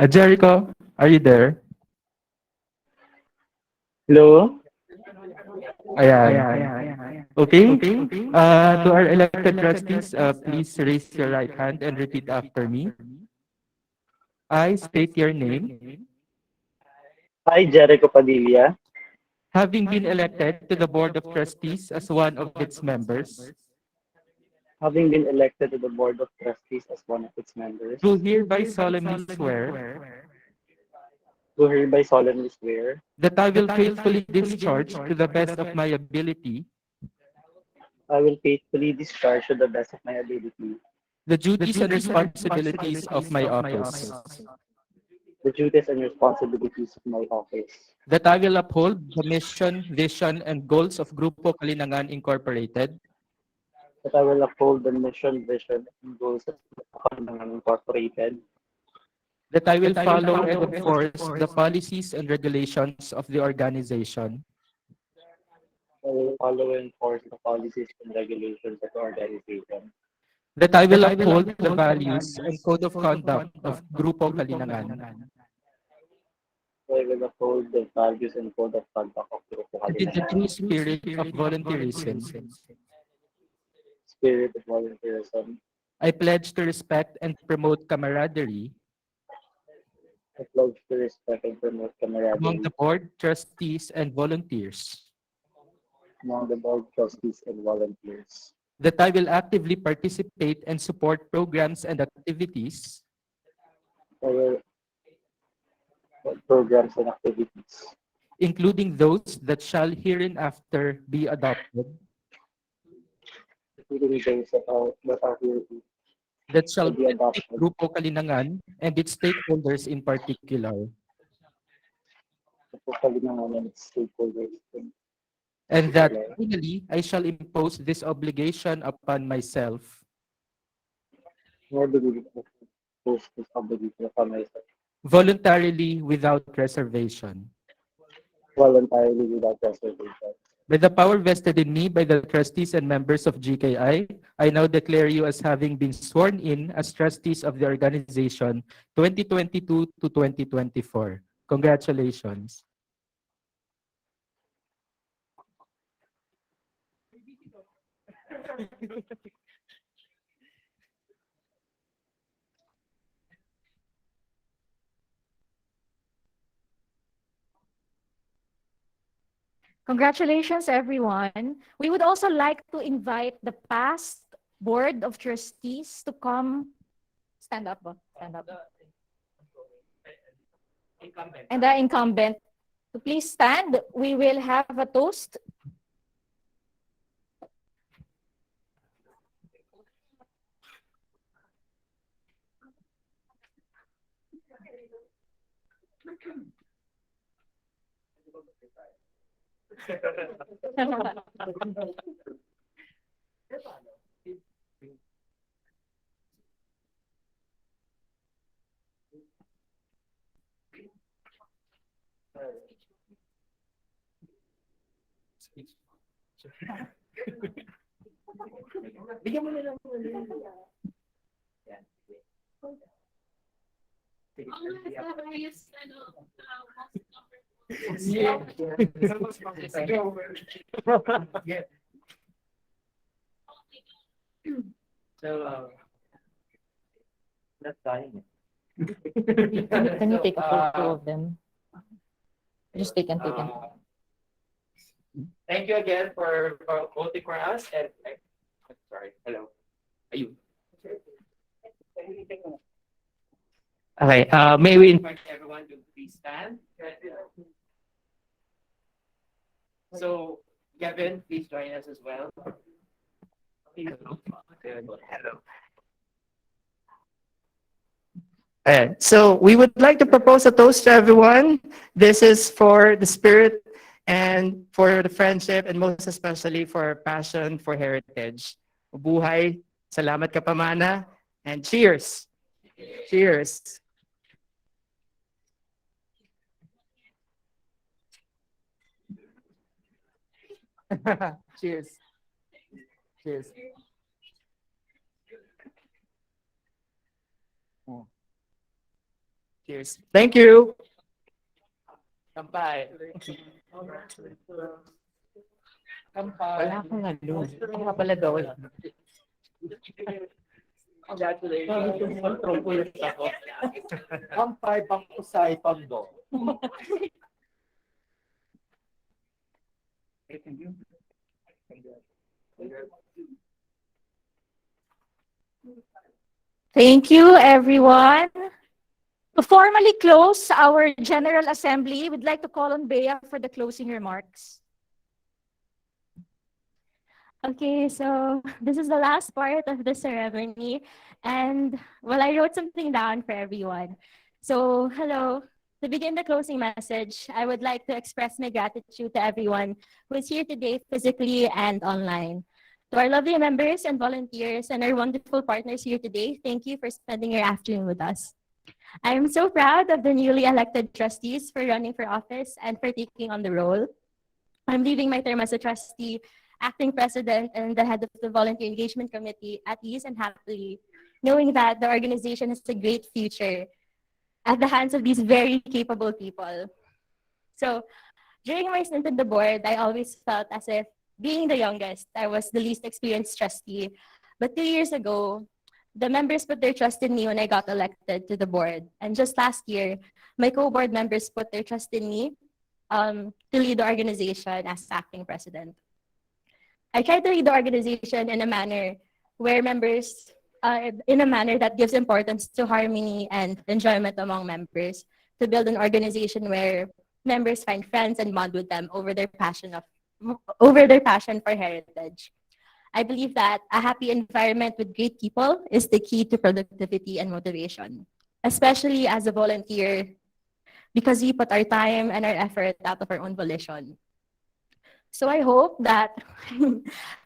Jericho, are you there? Hello? Ayan. Okay. To our elected trustees, please raise your right hand and repeat after me. I state your name. Hi, Jericho Padilla. Having been elected to the Board of Trustees as one of its members, Having been elected to the Board of Trustees as one of its members, do hereby solemnly swear do hereby solemnly swear that I will faithfully discharge to the best of my ability I will faithfully discharge to the best of my ability the duties and responsibilities of my office, the duties and responsibilities of my office, that I will uphold the mission, vision, and goals of Grupo Kalinangan Incorporated, that I will uphold the mission, vision, and goals of the Kalinangan Incorporated, that I will follow and enforce the policies and regulations of the organization, I will follow and enforce the policies and regulations of the organization, that I will uphold the values and code of conduct of Grupo Kalinangan, I will uphold the values and code of conduct of Grupo and in the true Kalinangan, spirit of volunteerism, spirit of volunteerism. I pledge to respect and promote camaraderie I pledge to respect and promote among camaraderie the board, trustees, and volunteers, among the board trustees and volunteers. that I will actively participate and support programs and activities I will programs and activities, including those that shall hereinafter be adopted, including those that are here that to shall be benefit adopted, Grupo Kalinangan and its stakeholders in particular, Grupo Kalinangan and its stakeholders in and that particular. finally I shall impose this obligation upon myself Nor do we post this obligation upon myself voluntarily without reservation. voluntarily without reservation. By the power vested in me by the trustees and members of GKI, I now declare you as having been sworn in as trustees of the organization 2022 to 2024. Congratulations. Congratulations, everyone. We would also like to invite the past Board of Trustees to come. Stand up, ba? Stand up. And the incumbent to please stand. We will have a toast. Can you take a photo of them? Just take and take and. Thank you again for voting for us. And sorry, hello. Are you? Okay, may we invite everyone to please stand? So Kevin, please join us as well. Hello. So we would like to propose a toast to everyone. This is for the spirit and for the friendship and most especially for passion for heritage. Buhay, salamat kapamana, and cheers. Cheers. Cheers. Cheers. Cheers. Thank you. Kampay. Wala akong ano. Wala pala daw. Kampay pangkusay pagdo. Thank you, everyone. To formally close our General Assembly, we'd like to call on Bea for the closing remarks. Okay, so this is the last part of the ceremony. And well, I wrote something down for everyone. So, hello. To begin the closing message, I would like to express my gratitude to everyone who is here today physically and online. To our lovely members and volunteers and our wonderful partners here today, thank you for spending your afternoon with us. I am so proud of the newly elected trustees for running for office and for taking on the role. I'm leaving my term as a trustee, acting president, and the head of the Volunteer Engagement Committee at ease and happily, knowing that the organization has a great future at the hands of these very capable people. So during my stint on the board, I always felt as if being the youngest, I was the least experienced trustee. But 2 years ago, the members put their trust in me when I got elected to the board. And just last year, my co-board members put their trust in me to lead the organization as acting president. I tried to lead the organization in a manner where members, in a manner that gives importance to harmony and enjoyment among members, to build an organization where members find friends and bond with them over their passion for heritage. I believe that a happy environment with great people is the key to productivity and motivation, especially as a volunteer, because we put our time and our effort out of our own volition. So I hope that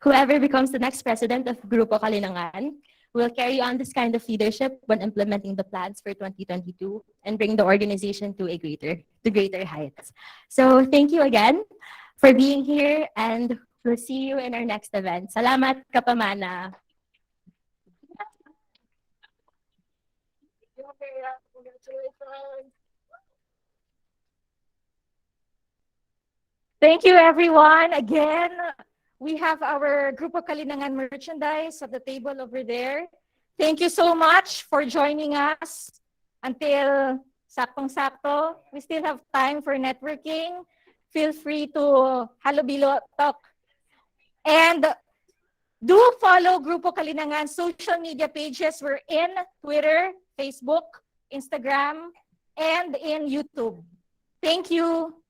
whoever becomes the next president of Grupo Kalinangan will carry on this kind of leadership when implementing the plans for 2022 and bring the organization to greater heights. So thank you again for being here, and we'll see you in our next event. Salamat, Kapamana. Thank you, everyone. Again, we have our Grupo Kalinangan merchandise at the table over there. Thank you so much for joining us until saktong-sakto. We still have time for networking. Feel free to halubilo talk. And do follow Grupo Kalinangan social media pages. We're in Twitter, Facebook, Instagram, and in YouTube. Thank you.